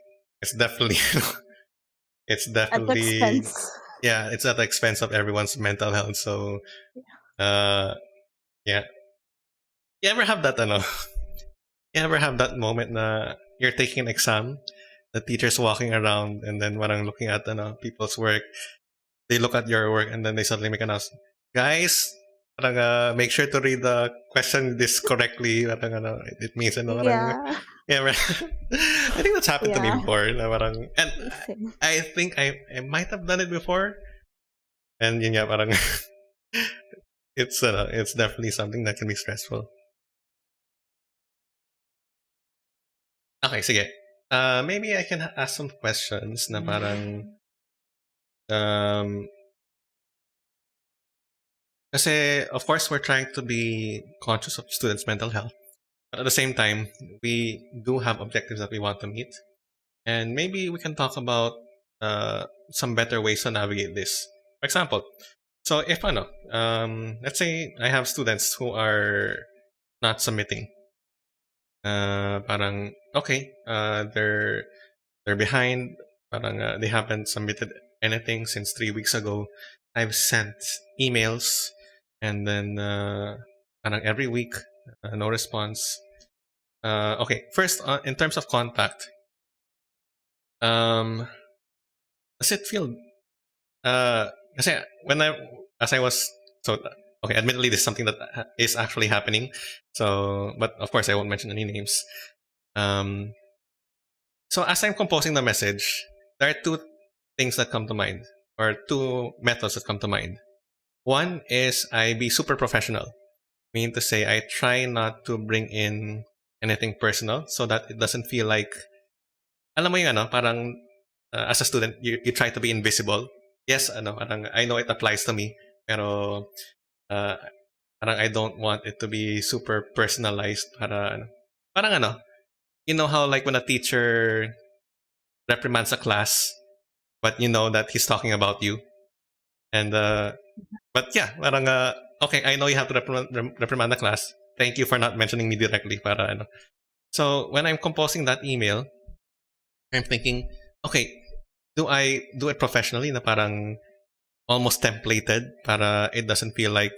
definitely it's At the definitely expense. yeah, it's at the expense of everyone's mental health. So uh yeah, you ever have that you ever have that moment na you're taking an exam, the teacher's walking around and then parang looking at people's work, they look at your work and then they suddenly make an announcement, guys, parang, make sure to read the question this correctly. Parang, it means parang, Yeah. yeah, I think that's happened to me Yeah. before. Parang, and Same. I think I might have done it before. And yun nga, parang it's definitely something that can be stressful. Okay, sige. Maybe I can ask some questions na parang um kasi of course we're trying to be conscious of students' mental health. But at the same time, we do have objectives that we want to meet. And maybe we can talk about some better ways to navigate this. For example, so if let's say I have students who are not submitting. Parang okay, they're behind. Parang they haven't submitted anything since 3 weeks ago. I've sent emails, and then parang every week, no response. Okay, first in terms of contact, um, does it feel? Kasi when as I was so okay, admittedly this is something that is actually happening. So, but of course I won't mention any names. Um, so as I'm composing the message, there are two things that come to mind, or two methods that come to mind. One is I be super professional, meaning to say I try not to bring in anything personal so that it doesn't feel like, alam mo yung parang as a student, you try to be invisible. Yes, parang I know it applies to me, pero uh, parang I don't want it to be super personalized. Parang you know how like when a teacher reprimands a class, but you know that he's talking about you, and but yeah, parang okay, I know you have to reprimand the class. Thank you for not mentioning me directly. So when I'm composing that email, I'm thinking, okay, do I do it professionally na parang almost templated para it doesn't feel like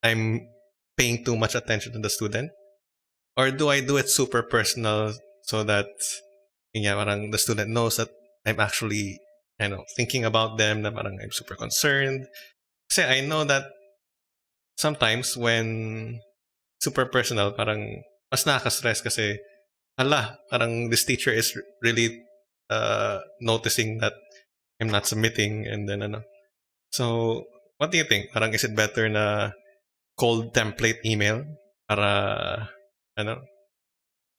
I'm paying too much attention to the student? Or do I do it super personal so that yeah, parang the student knows that I'm actually thinking about them, na parang I'm super concerned. Kasi I know that sometimes when super personal, parang mas nakaka-stress kasi parang this teacher is really noticing that I'm not submitting and then ano. So, what do you think? Parang is it better na cold template email para ano,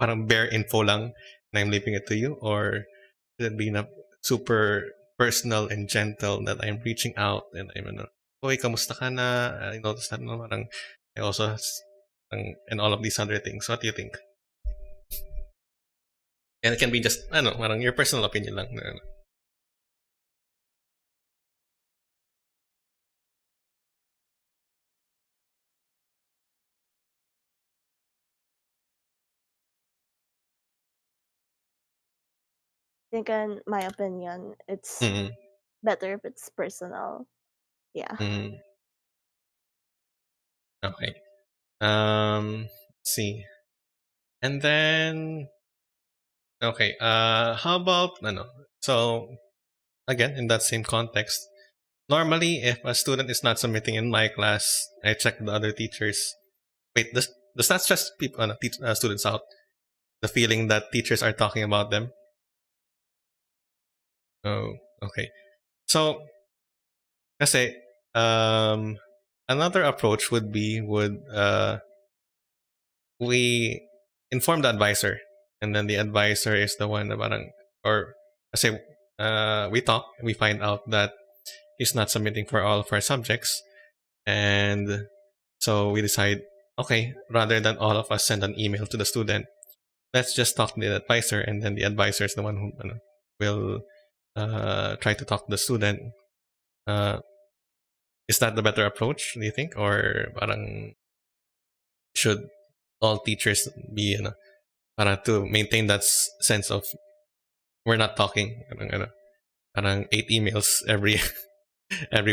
parang bare info lang na I'm leaving it to you, or should it be na super personal and gentle that I'm reaching out and I'm Hoy, kamusta ka na? I noticed that no, parang I also and all of these other things. What do you think? And it can be just parang your personal opinion lang. I think in my opinion, it's Mm, better if it's personal. Yeah. mm, okay. Let's see. And then okay. How about So again, in that same context, normally if a student is not submitting in my class, I check the other teachers. Wait, does that stress people, students out? The feeling that teachers are talking about them. Oh, okay. So, kasi, um, another approach would we inform the advisor, and then the advisor is the one na parang, or kasi, we talk, we find out that he's not submitting for all of our subjects, and so we decide, okay, rather than all of us send an email to the student, let's just talk to the advisor, and then the advisor is the one who will try to talk to the student. Uh, is that the better approach? Do you think, or parang should all teachers be para to maintain that sense of we're not talking, parang 8 emails every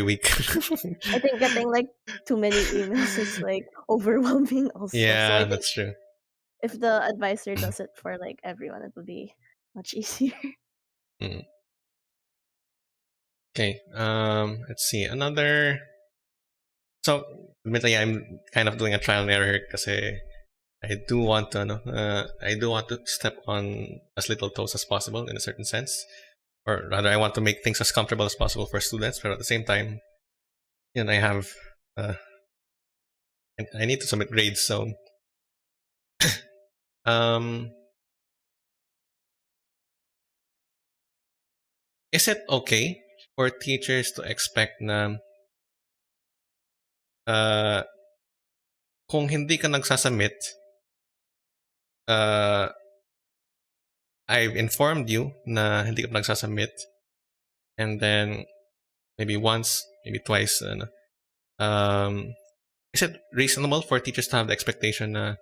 week. I think getting like too many emails is like overwhelming also. So I Yeah, think that's true. if the advisor does it for like everyone, it would be much easier. Mm. Okay. Let's see another. So, admittedly, I'm kind of doing a trial and error here kasi I do want to step on as little toes as possible in a certain sense, or rather, I want to make things as comfortable as possible for students. But at the same time, I have, uh, I need to submit grades. So, um, is it okay for teachers to expect na uh, kung hindi ka nagsasubmit, uh, I've informed you na hindi ka nagsasubmit, and then maybe once, maybe twice, is it reasonable for teachers to have the expectation na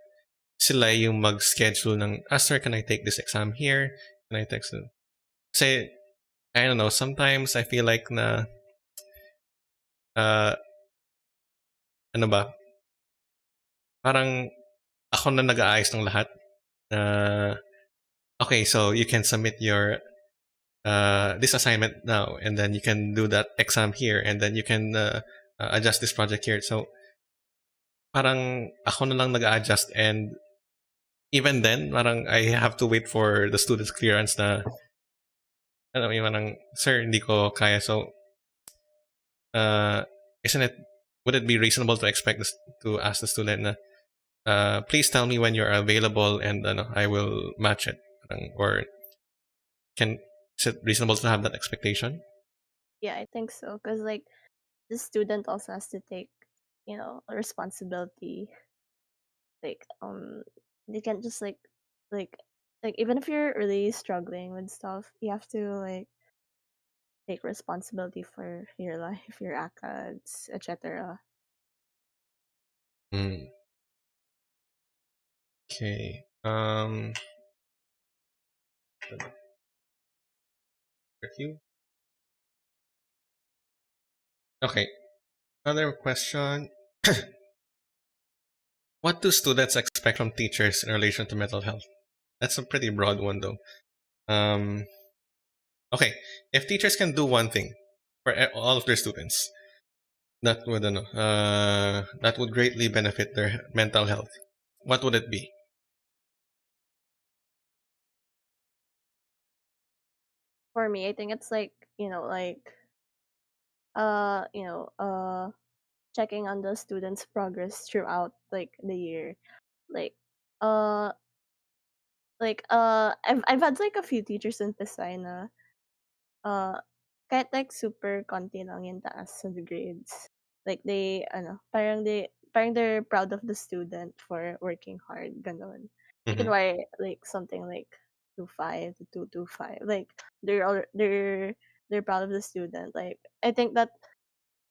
sila yung mag-schedule ng, sir, can I take this exam here? Can I take it? Kasi, I don't know, sometimes I feel like na, uh, ano ba, parang ako na nag-aayos ng lahat. Okay, so you can submit your this assignment now, and then you can do that exam here, and then you can adjust this project here. So, parang ako na lang nag-adjust, and even then, parang I have to wait for the student's clearance na, yung parang, sir, hindi ko kaya. So, uh, isn't it, would it be reasonable to expect this, to ask the student na, please tell me when you're available and I will match it. Or is it reasonable to have that expectation? Yeah, I think so. Because like the student also has to take, a responsibility. Like they can't just like even if you're really struggling with stuff, you have to like take responsibility for your life, your ACADS, etc. Mm, okay. Curfew. Okay. Another question. What do students expect from teachers in relation to mental health? That's a pretty broad one, though. Um, okay. If teachers can do one thing for all of their students, that would greatly benefit their mental health. What would it be? For me, I think it's like, you know, checking on the students' progress throughout like the year. Like uh I've had like a few teachers in Pisay na uh kahit like super konti lang yung taas sa the grades. Like parang they're proud of the student for working hard, ganon. Like Mm-hmm. why like something like 2.5 to 2.25. Like they're proud of the student. Like I think that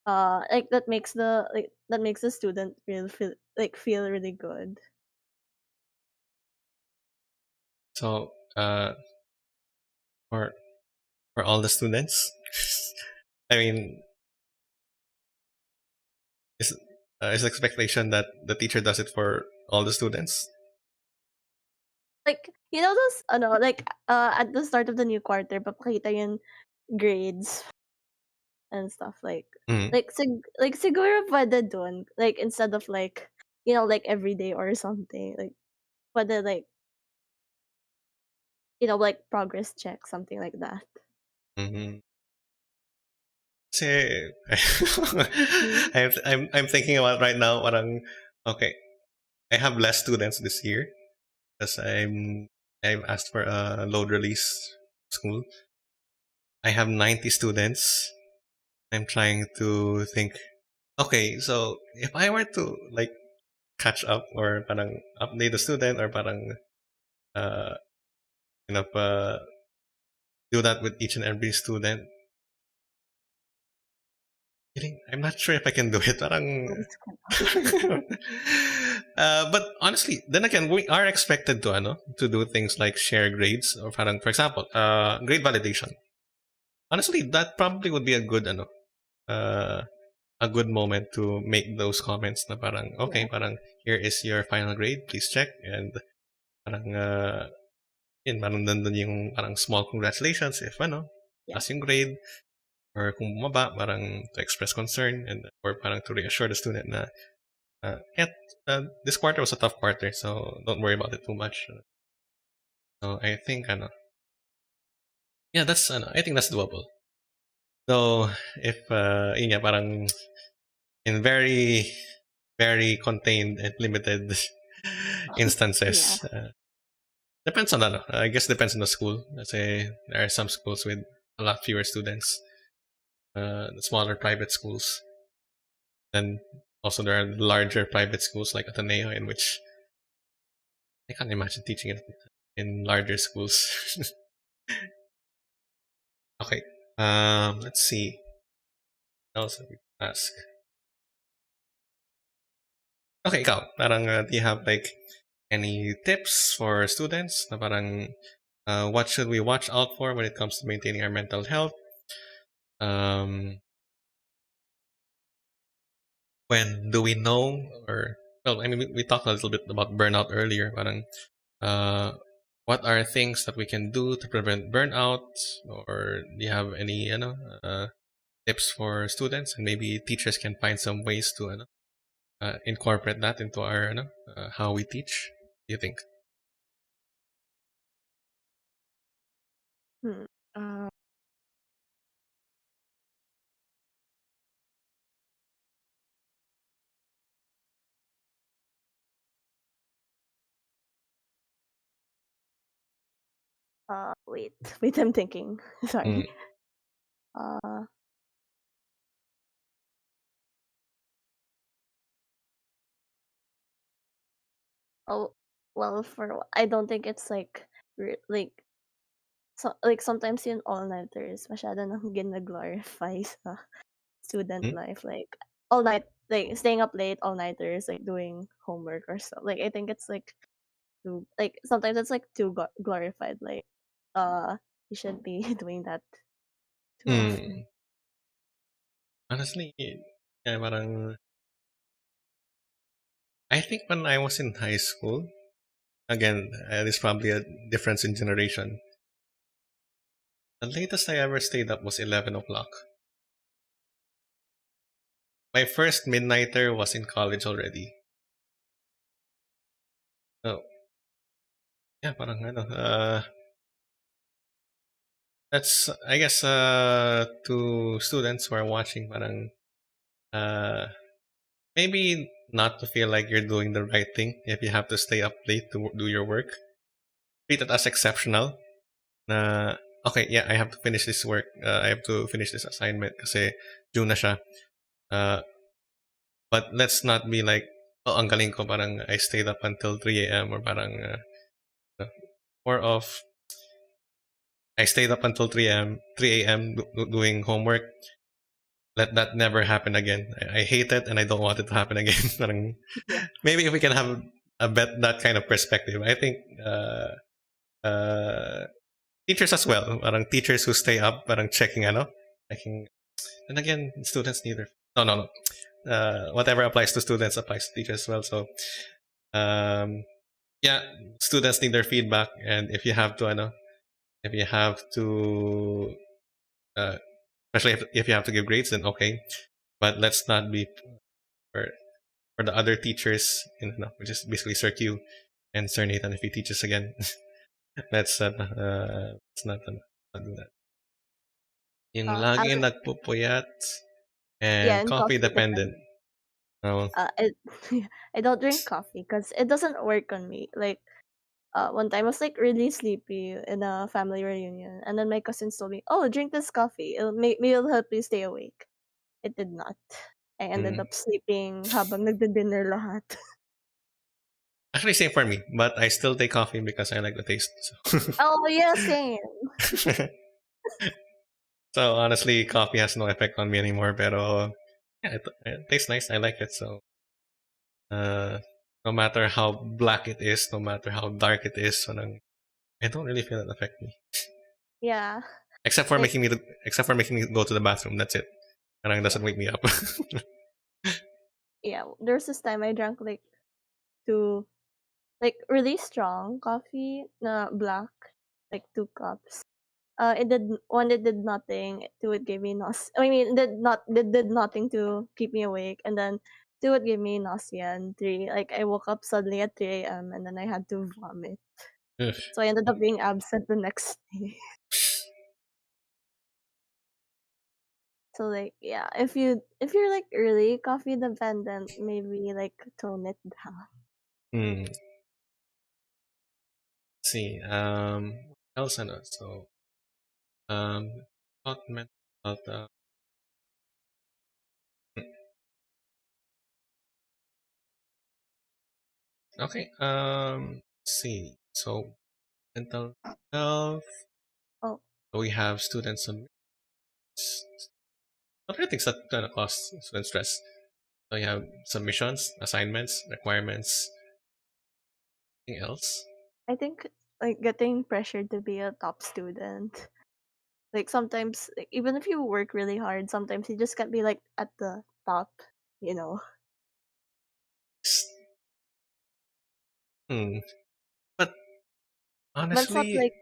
that makes the student feel really good. So, for all the students, I mean, is is the expectation that the teacher does it for all the students? Like those at the start of the new quarter papakita yung grades and stuff Mm-hmm. siguro pwede dun like instead of like like every day or something like pwede like like progress check something like that. Mm-hmm. Kasi, Mm. I'm thinking about right now. Parang okay, I have less students this year because I've asked for a load release school. I have 90 students. I'm trying to think. Okay, so if I were to like catch up or parang update the student or parang uh kind of do that with each and every student, I'm not sure if I can do it. Parang but honestly, then again, we are expected to do things like share grades or parang, for example, grade validation. Honestly, that probably would be uh, a good moment to make those comments na parang, okay, Yeah. parang, here is your final grade, please check. And parang, parang nandun yung parang small congratulations if Yeah. taas yung grade. Or kung bumaba, parang to express concern and or parang to reassure the student na this quarter was a tough quarter, so don't worry about it too much. So I think yeah, I think that's doable. So if yun nga, parang in very very contained and limited Yeah. instances, depends on I guess depends on the school. Let's say there are some schools with a lot fewer students, the smaller private schools. Then also there are larger private schools like Ateneo, in which I can't imagine teaching it in larger schools. Okay. Let's see. What else we ask? Okay, ikaw. Parang, do you have like any tips for students? Na parang, what should we watch out for when it comes to maintaining our mental health? Um, when do we know? Or well, I mean, we talked a little bit about burnout earlier. Parang, uh, what are things that we can do to prevent burnout? Or do you have any, tips for students? And maybe teachers can find some ways to, incorporate that into our how we teach. Do you think? Hmm. Uh, wait, wait, I'm thinking. Mm, Sorry. Uh, oh, well, I don't think it's like like sometimes yung all-nighters masyado nang gina-glorify sa student mm, life, like all night, like staying up late all-nighters, like doing homework or stuff. Like I think it's like too like sometimes it's like too glorified. Like you should be doing that too often. Hmm. Honestly, yeah, parang I think when I was in high school, again, there's probably a difference in generation. The latest I ever stayed up was 11 o'clock. My first midnighter was in college already. So, yeah, parang ano, that's, I guess, to students who are watching, parang, uh, maybe not to feel like you're doing the right thing if you have to stay up late to do your work. Treat it as exceptional. Na, okay, yeah, I have to finish this work. I have to finish this assignment kasi June na siya. Uh, but let's not be like, oh, ang galing ko, parang I stayed up until 3 a.m. or parang, more of, I stayed up until 3 a.m. Doing homework. Let that never happen again. I hate it and I don't want it to happen again. Parang, Yeah. maybe if we can have a that kind of perspective, I think uh, teachers as well. Parang teachers who stay up, parang checking. And again, students neither. No. Whatever applies to students applies to teachers as well. So, um, yeah, students need their feedback, and if you have to, if you have to, uh, especially if you have to give grades, then okay. But let's not be for for the other teachers, which is basically Sir Q and Sir Nathan. If he teaches again, let's not do that. Yung Uh, I, laging nagpupuyat yeah, and and coffee coffee depends. dependent. Oh, I I don't drink coffee because it doesn't work on me. Like one time I was like really sleepy in a family reunion, and then my cousins told me, "Oh, drink this coffee. Maybe it'll help you stay awake." It did not. I ended mm. up sleeping habang nagdi-dinner lahat. Actually, same for me. But I still take coffee because I like the taste. So, Oh yeah, same. so honestly, coffee has no effect on me anymore. Pero yeah, it tastes nice. I like it. So uh, no matter how black it is, no matter how dark it is, parang, I don't really feel it affect me. Yeah, Except for like making me go to the bathroom. That's it. Parang yeah, doesn't wake me up. yeah. There's this time I drank like two, like really strong coffee, na black, like 2 cups. It did one. It did nothing. Two, it gave me nausea. I mean, did nothing to keep me awake, and then two, it gave me nausea, and three, like I woke up suddenly at 3 a.m. and then I had to vomit. Ugh. So I ended up being absent the next day. So like yeah, if you're like really coffee dependent, maybe like tone it down. Hmm. Let's see. What else I know? So about mental health. Okay. Let's see. So mental health. Oh, We have students on other things that kind of cause student stress. So you have submissions, assignments, requirements, anything else. I think like getting pressured to be a top student. Like sometimes, like, even if you work really hard, sometimes you just can't be like at the top, you know. Hmm. But But it's not honestly, like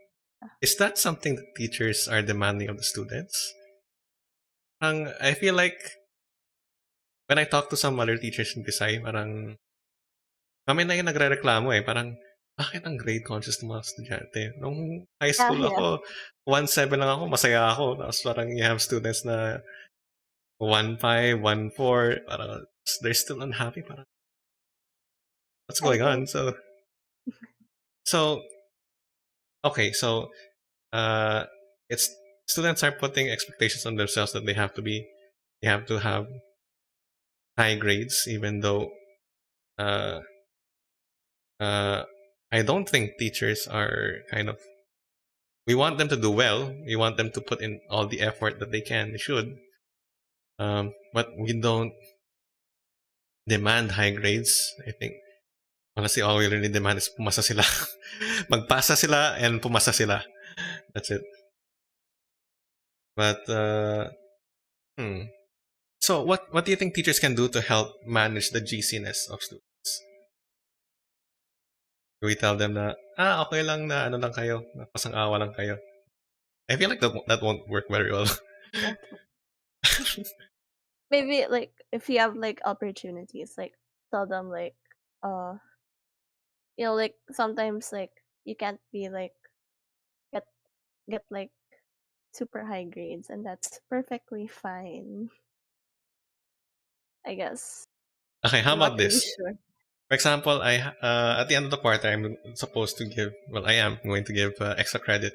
is that something that teachers are demanding of the students? I feel like when I talk to some other teachers in Visay, parang kami na yung nagre-reklamo eh. Parang, bakit ang grade conscious ng mga estudyante? Nung high yeah, school yeah. ako, 1.7 lang ako, masaya ako. Tapos parang you have students na 1.5, 1.4, parang they're still unhappy. Parang, what's I going think on? So okay, so uh, it's students are putting expectations on themselves that they have to have high grades, even though uh, uh, I don't think teachers are kind of. We want them to do well. We want them to put in all the effort that they should. But we don't demand high grades. I think honestly, all we really demand is pumasa sila, magpasa sila, and pumasa sila. That's it. But hmm. So what do you think teachers can do to help manage the GC-ness of students? Do we tell them na okay lang na ano lang kayo, pasang-awa lang kayo? I feel like that won't work very well. That maybe like if you have like opportunities, like tell them like uh like sometimes like you can't be like get get like super high grades, and that's perfectly fine. I guess Okay, how I'm not about really this? sure. For example, at the end of the quarter, I'm supposed to give. Well, I am going to give extra credit.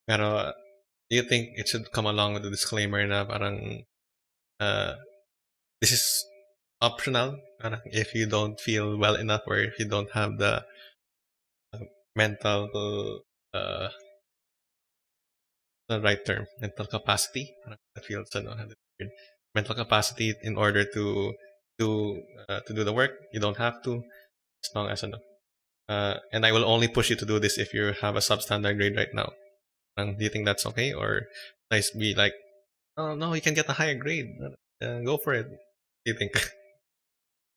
Pero do you think it should come along with a disclaimer na parang uh, this is optional? Parang if you don't feel well enough or if you don't have the mental, uh, the right term, mental capacity. Parang that feels weird. Mental capacity in order to do the work. You don't have to, as long as and I will only push you to do this if you have a substandard grade right now. Do you think that's okay, or nice be like, oh no, you can get a higher grade. Go for it. What do you think?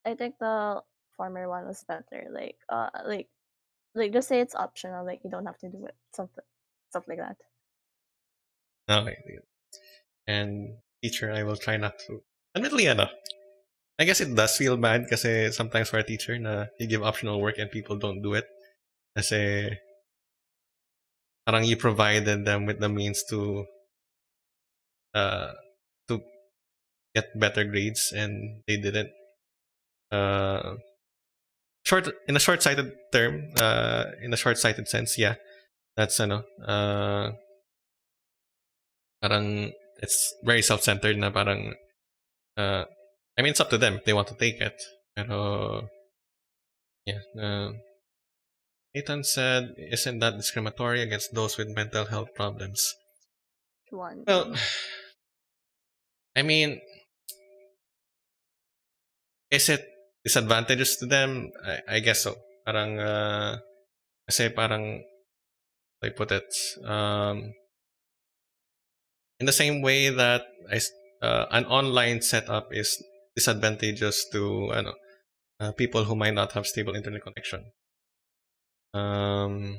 I think the former one was better. Like just say it's optional, like you don't have to do it. Something like that. Okay. And teacher, I will try not to. Admittedly, I guess it does feel bad kasi sometimes for a teacher na you give optional work and people don't do it. Kasi parang you provided them with the means uh to get better grades and they didn't. Uh, short-sighted term, in a short-sighted sense, yeah, that's parang it's very self-centered na parang uh, I mean it's up to them if they want to take it. Pero yeah, Nathan said, isn't that discriminatory against those with mental health problems? Well, One. I mean, is it disadvantageous to them? I guess so. Parang, kasi parang, I put it, in the same way that an online setup is disadvantageous to people who might not have stable internet connection. Um,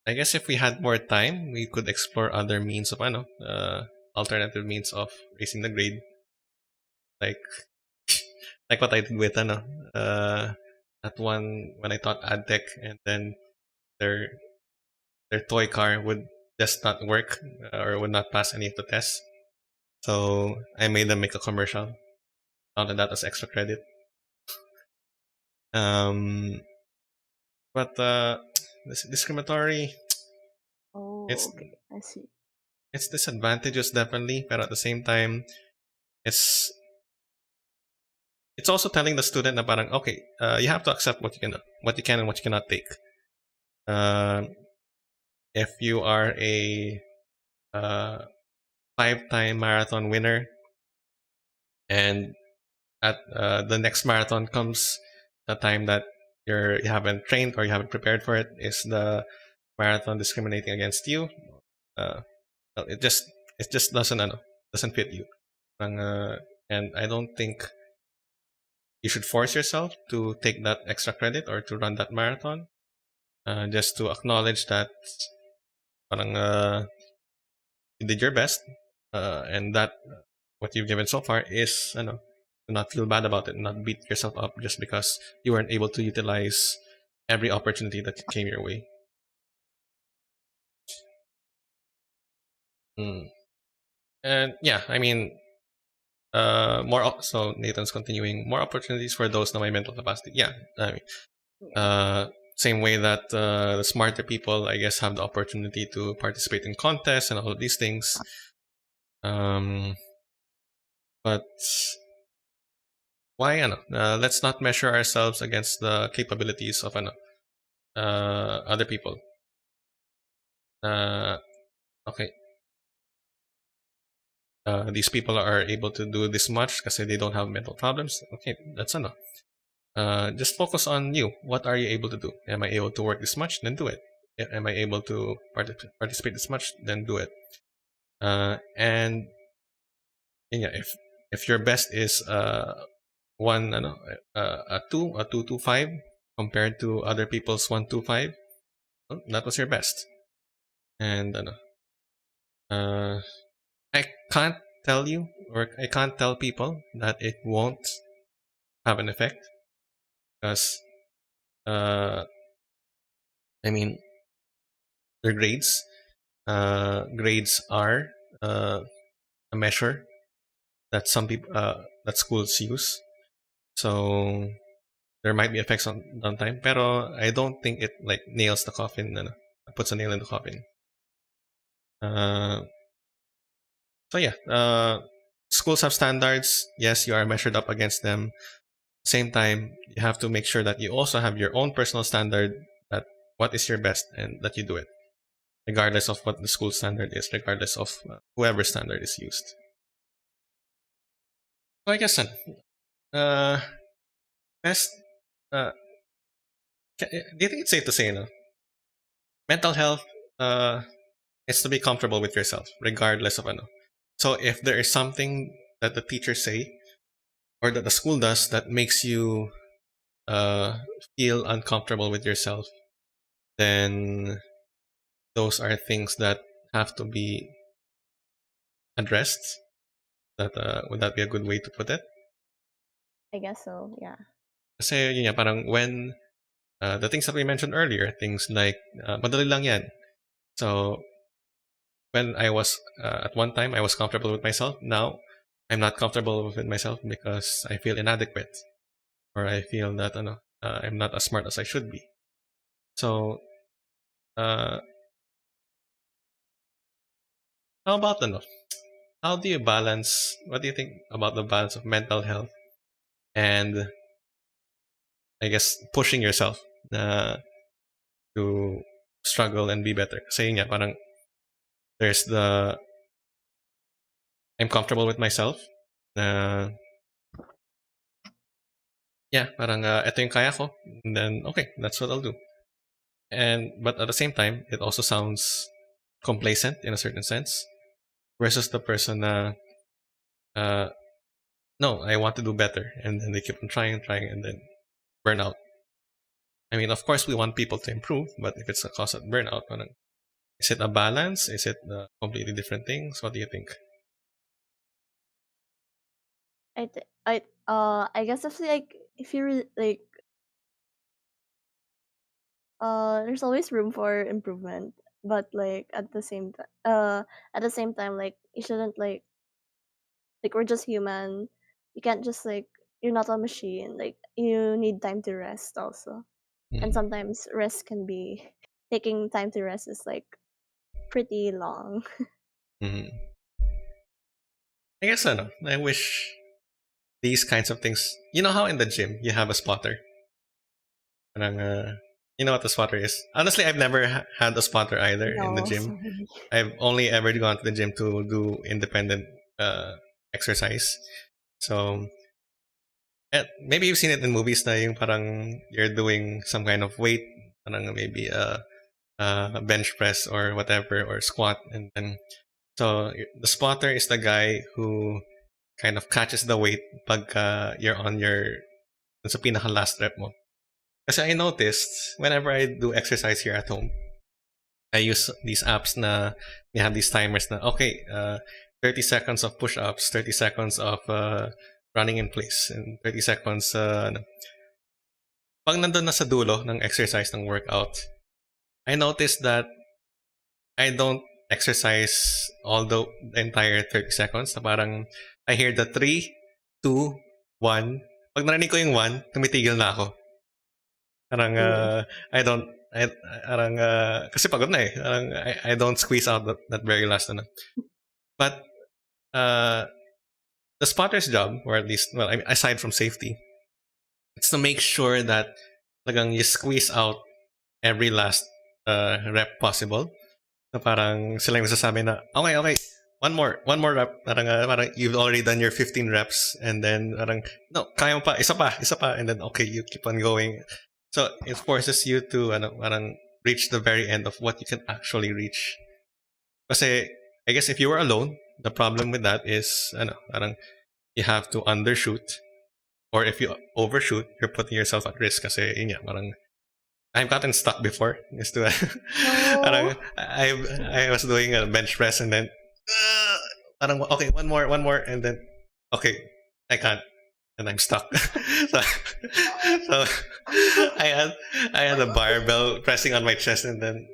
I guess if we had more time, we could explore other means of alternative means of raising the grade, like like what I did with that one when I taught AdTech, and then their their toy car would just not work or would not pass any of the tests. So I made them make a commercial, counted that as extra credit. Um, but this discriminatory. Oh, It's okay. I see. it's disadvantageous definitely, but at the same time, it's it's also telling the student na parang okay, you have to accept what you can and what you cannot take. Uh, if you are a uh, 5-time marathon winner, and at the next marathon comes, the time that you haven't trained or you haven't prepared for it, is the marathon discriminating against you? Uh, well, it just doesn't fit you. And I don't think you should force yourself to take that extra credit or to run that marathon. Just to acknowledge that parang you did your best, and that what you've given so far is to not feel bad about it, not beat yourself up just because you weren't able to utilize every opportunity that came your way. Mm. And yeah, I mean, so Nathan's continuing, more opportunities for those na may mental capacity. Yeah, I mean, Yeah. same way that the smarter people, I guess, have the opportunity to participate in contests and all of these things. Um, but why let's not measure ourselves against the capabilities of other people. Uh, okay, these people are able to do this much because they don't have mental problems. Okay, that's enough. Just focus on you. What are you able to do? Am I able to work this much? Then do it. am I able to participate this much? Then do it. And yeah, if your best is one, a 2.5 compared to other people's 1.25, well, that was your best. And I can't tell you, or I can't tell people that it won't have an effect, because uh, I mean, their grades. Grades are a measure that some people that schools use. So there might be effects on time, pero I don't think it like nails the coffin, puts a nail in the coffin. Uh, so yeah, schools have standards. Yes, you are measured up against them. Same time, you have to make sure that you also have your own personal standard, that what is your best, and that you do it regardless of what the school standard is, regardless of whoever standard is used. So I guess uh, best. Uh, do you think it's safe to say, mental health is to be comfortable with yourself, regardless of ano. So if there is something that the teachers say or that the school does that makes you uh, feel uncomfortable with yourself, then those are things that have to be addressed. That would that be a good way to put it? I guess so. Yeah. Kasi yun nga, parang when the things that we mentioned earlier, things like madali lang yan. So when I was at one time I was comfortable with myself. Now I'm not comfortable with myself because I feel inadequate, or I feel that I'm not as smart as I should be. So uh, how about how do you balance? What do you think about the balance of mental health and I guess pushing yourself to struggle and be better? Saying nga, parang there's the I'm comfortable with myself. Uh, yeah, parang ito yung kaya ko. And then okay, that's what I'll do. And but at the same time, it also sounds complacent in a certain sense, versus the person uh, no, I want to do better, and then they keep on trying, and then burn out. I mean, of course, we want people to improve, but if it's a cause of burnout, parang, is it a balance? Is it completely different things? What do you think? I guess if like if you like there's always room for improvement, but like at the same time, like you shouldn't like we're just human. You can't just like you're not a machine. Like you need time to rest also. And Mm-hmm. sometimes rest can be taking time to rest is like pretty long. Mm-hmm. I guess I wish these kinds of things. You know how in the gym you have a spotter. Parang, you know what the spotter is. Honestly, I've never had a spotter either in the No, gym. sorry. I've only ever gone to the gym to do independent exercise. So maybe you've seen it in movies na yung parang you're doing some kind of weight, parang maybe a bench press or whatever, or squat, and then so the spotter is the guy who kind of catches the weight pag you're on your sa pinaka last rep mo. Kasi I noticed whenever I do exercise here at home, I use these apps na they have these timers na okay, 30 seconds of push-ups, 30 seconds of running in place, and 30 seconds pag nandun na sa dulo ng exercise ng workout, I noticed that I don't exercise all the entire 30 seconds. Na parang I hear the 3, 2, 1. Pag narinig ko yung 1, tumitigil na ako. Parang Really. I don't parang kasi pagod na eh. Parang I don't squeeze out that very last But uh, the spotter's job, or at least, well, I mean, aside from safety, it's to make sure that talagang you squeeze out every last rep possible. So parang sila yung nasasabi na, okay, one more rep. Parang you've already done your 15 reps, and then parang, no, kaya mo pa, isa pa, and then okay, you keep on going. So it forces you to, parang reach the very end of what you can actually reach. Kasi I guess if you were alone, the problem with that is ano, parang you have to undershoot, or if you overshoot, you're putting yourself at risk. Kasi yun nga, parang I've gotten stuck before. Just to, No. parang I was doing a bench press and then parang okay, one more, and then okay, I can't, and I'm stuck. so, so I had I had a barbell pressing on my chest, and then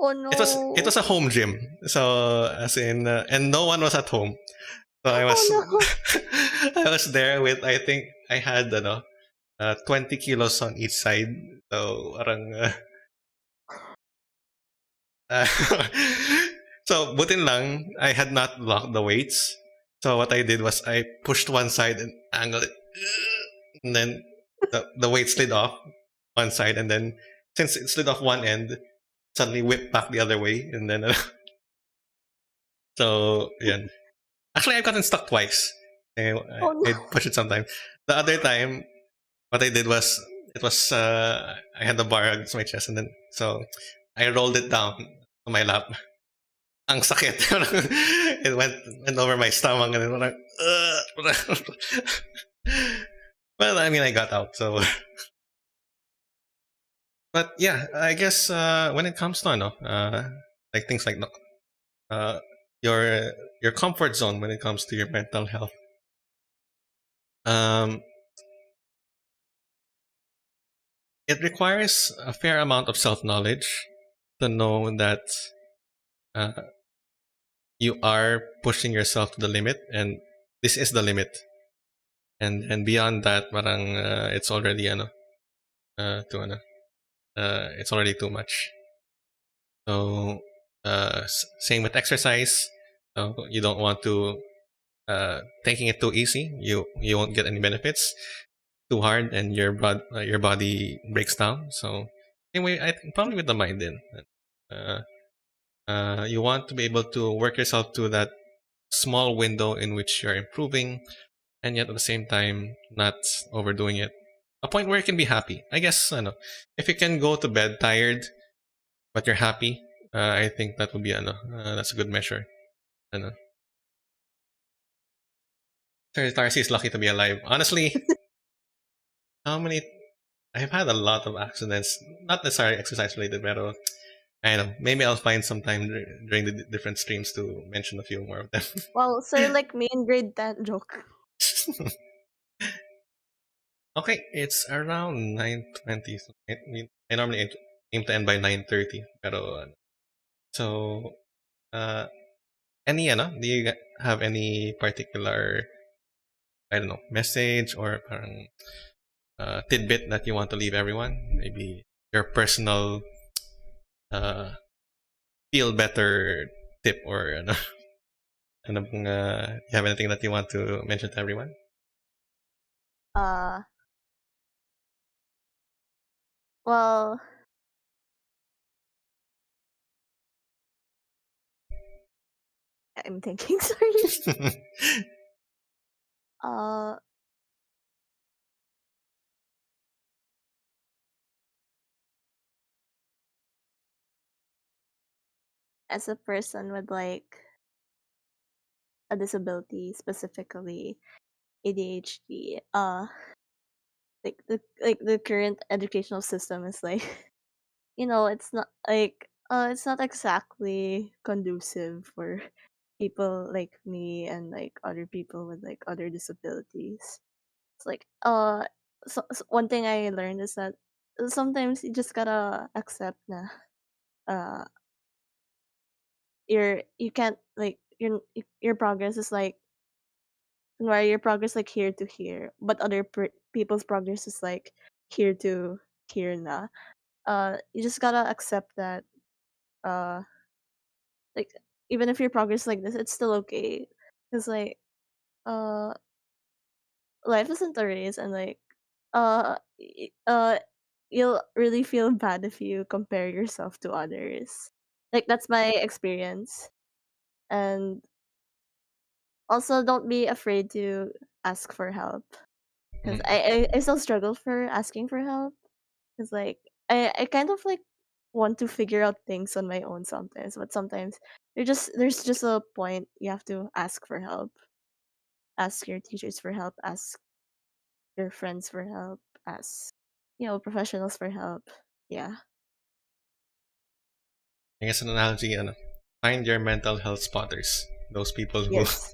Oh it no. was a home gym. So as in, and no one was at home. So I was Oh no. I was there with, I think I had 20 kilos on each side. So parang uh, so butin lang I had not locked the weights. So what I did was I pushed one side and angled it, and then the weight slid off one side, and then since it slid off one end, suddenly whipped back the other way, and then so yeah. Actually, I've gotten stuck twice. Oh I no. push it sometimes. The other time, what I did was it was I had the bar against my chest, and then so I rolled it down to my lap. Ang sakit. It went over my stomach, and then like, well, I mean, I got out. So, but yeah, I guess when it comes to like things like uh, your your comfort zone when it comes to your mental health. Um, it requires a fair amount of self knowledge to know that uh, you are pushing yourself to the limit, and this is the limit. And beyond that, parang it's already to it's already too much. So same with exercise. So you don't want to taking it too easy. You won't get any benefits. Too hard, and your body breaks down. So anyway, I think probably with the mind then. Uh, you want to be able to work yourself to that small window in which you're improving, and yet at the same time not overdoing it. A point where you can be happy. I guess I know if you can go to bed tired but you're happy. I think that would be that's a good measure. Ano. Sir Tarcy is lucky to be alive. Honestly, how many? I've had a lot of accidents, not necessarily exercise related, pero I know. Maybe I'll find some time during the different streams to mention a few more of them. Well, sir, like me in grade 10 joke. Okay, it's around 9:20. So I normally aim to end by 9:30. Pero so uh, any do you have any particular, I don't know, message or parang tidbit that you want to leave everyone? Maybe your personal uh, feel better tip, or you have anything that you want to mention to everyone? Uh, well, I'm thinking, sorry. Uh, as a person with like a disability, specifically ADHD, like the current educational system is like, it's not exactly conducive for people like me and like other people with like other disabilities. It's like one thing I learned is that sometimes you just gotta accept na uh you can't like your progress is like where your progress like here to here, but other people's progress is like here to here na. You just gotta accept that uh like even if your progress like this, it's still okay. Cause like uh life isn't a race, and like you'll really feel bad if you compare yourself to others. Like that's my experience. And also don't be afraid to ask for help. Because Mm. I still struggle for asking for help. Because like I kind of like want to figure out things on my own sometimes, but sometimes there's just a point you have to ask for help. Ask your teachers for help, ask your friends for help, ask professionals for help. Yeah. I guess an analogy, find your mental health spotters. Those people who Yes.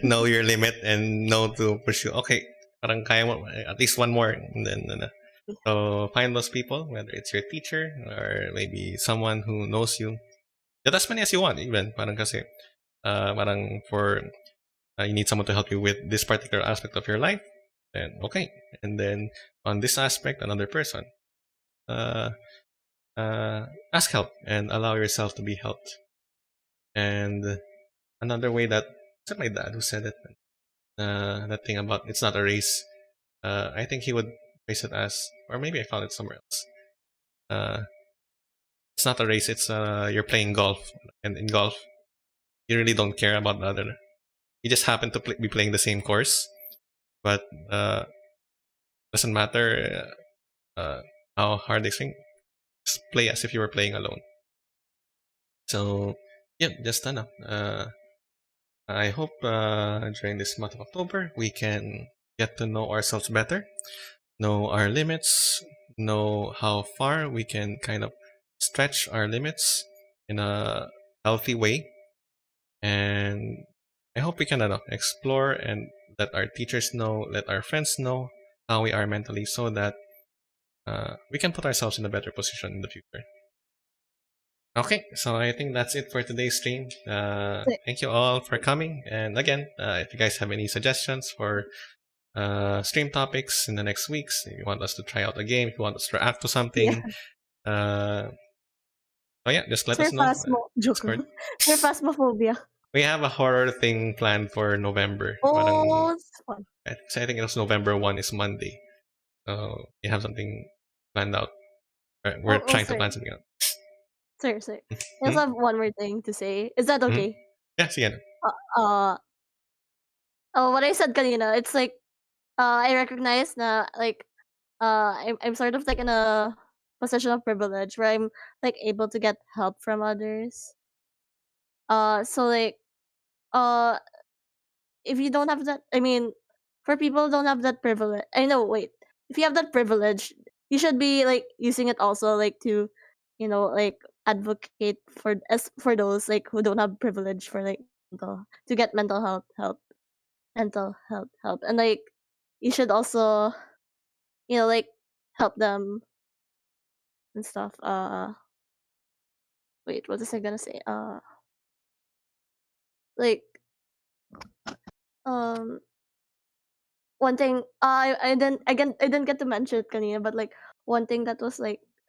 know your limit and know to pursue. Okay, parang kaya mo, at least one more. And then, so find those people, whether it's your teacher or maybe someone who knows you. Get as many as you want, even. Parang kasi, parang for, you need someone to help you with this particular aspect of your life, then okay. And then on this aspect, another person. Uh, Ask help and allow yourself to be helped. And another way that, was it my dad who said it? That thing about it's not a race. I think he would phrase it as, or maybe I found it somewhere else. Uh, it's not a race. It's you're playing golf, and in golf, you really don't care about the other. You just happen to be playing the same course, but doesn't matter how hard they swing. Just play as if you were playing alone. So yeah, just I hope during this month of October we can get to know ourselves better, know our limits, know how far we can kind of stretch our limits in a healthy way. And I hope we can explore and let our teachers know, let our friends know how we are mentally so that we can put ourselves in a better position in the future. Okay, so I think that's it for today's stream. Thank you all for coming. And again, if you guys have any suggestions for stream topics in the next weeks, if you want us to try out a game, if you want us to react to Yeah. something, uh, oh yeah, just let us know. Surphasmo joke Discord. lang. Surphasmophobia. We have a horror thing planned for November. Oh, it's fun. So I think it was November 1 is Monday. So we have something planned out. We're Oh, trying to sorry. plan something out. Sorry. I also Hmm? have one more thing to say. Is that Hmm? okay? Yeah, sige na. Uh, what I said kanina, it's like, I recognize na, like, I'm sort of like in a position of privilege where I'm like able to get help from others. So like, uh, if you don't have that, I mean, for people who don't have that privilege, I know. Wait, if you have that privilege, you should be like using it also, like to, like advocate for those like who don't have privilege for like to get mental health help, and like you should also like help them and stuff. Wait, what was I gonna say? Like, um, one thing I didn't get to mention it kanina, but like one thing that was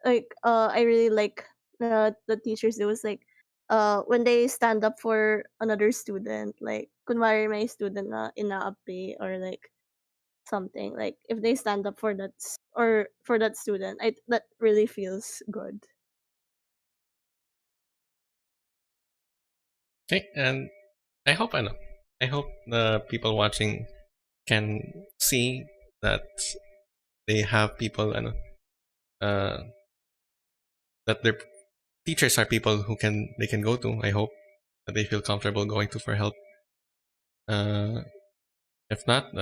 I really like the teachers do was like when they stand up for another student, like kunwari may student na inaapi or like something, like if they stand up for or for that student, that really feels good. Okay, and I know. I hope the people watching can see that they have people and that their teachers are people who they can go to. I hope that they feel comfortable going to for help. Uh, if not,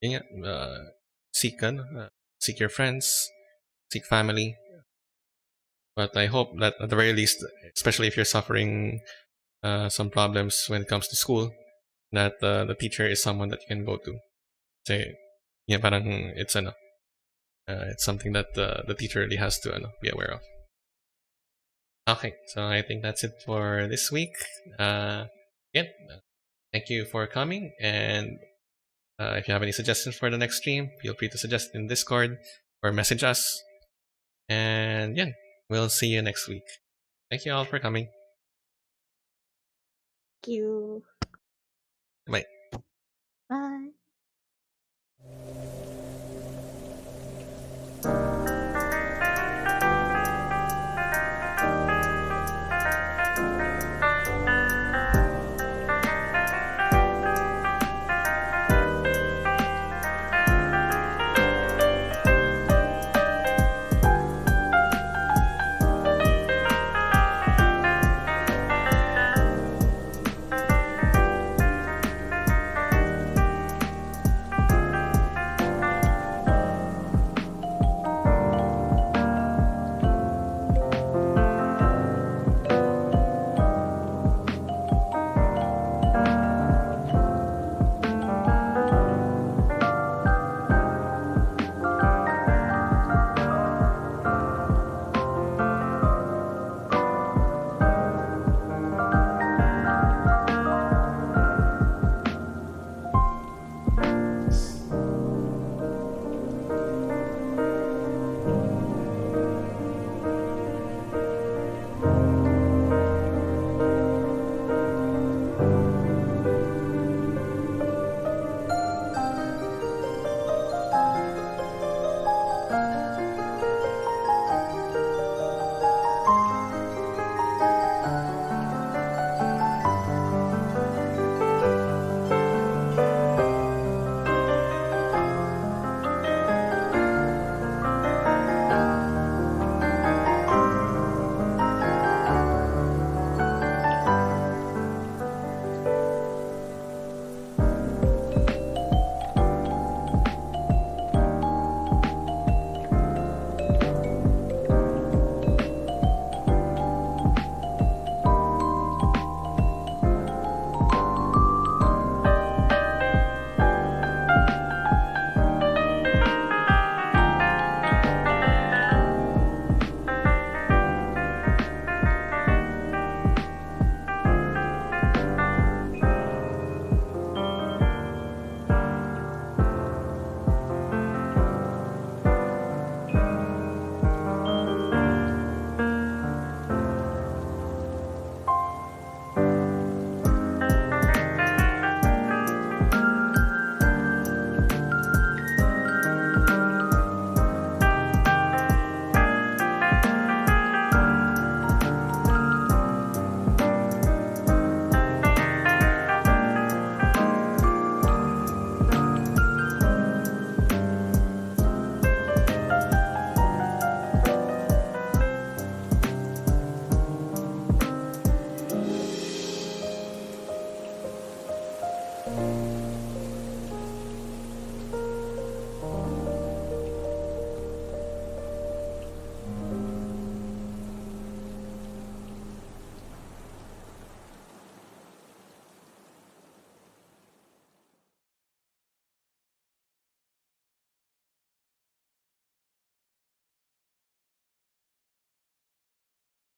yun nga, seek your friends, seek family. But I hope that at the very least, especially if you're suffering some problems when it comes to school, that the teacher is someone that you can go to. Say, yeah, parang it's something that the teacher really has to be aware of. Okay, so I think that's it for this week. Again, thank you for coming. And if you have any suggestions for the next stream, feel free to suggest in Discord or message us. And yeah, we'll see you next week. Thank you all for coming. Thank you. Bye. Bye.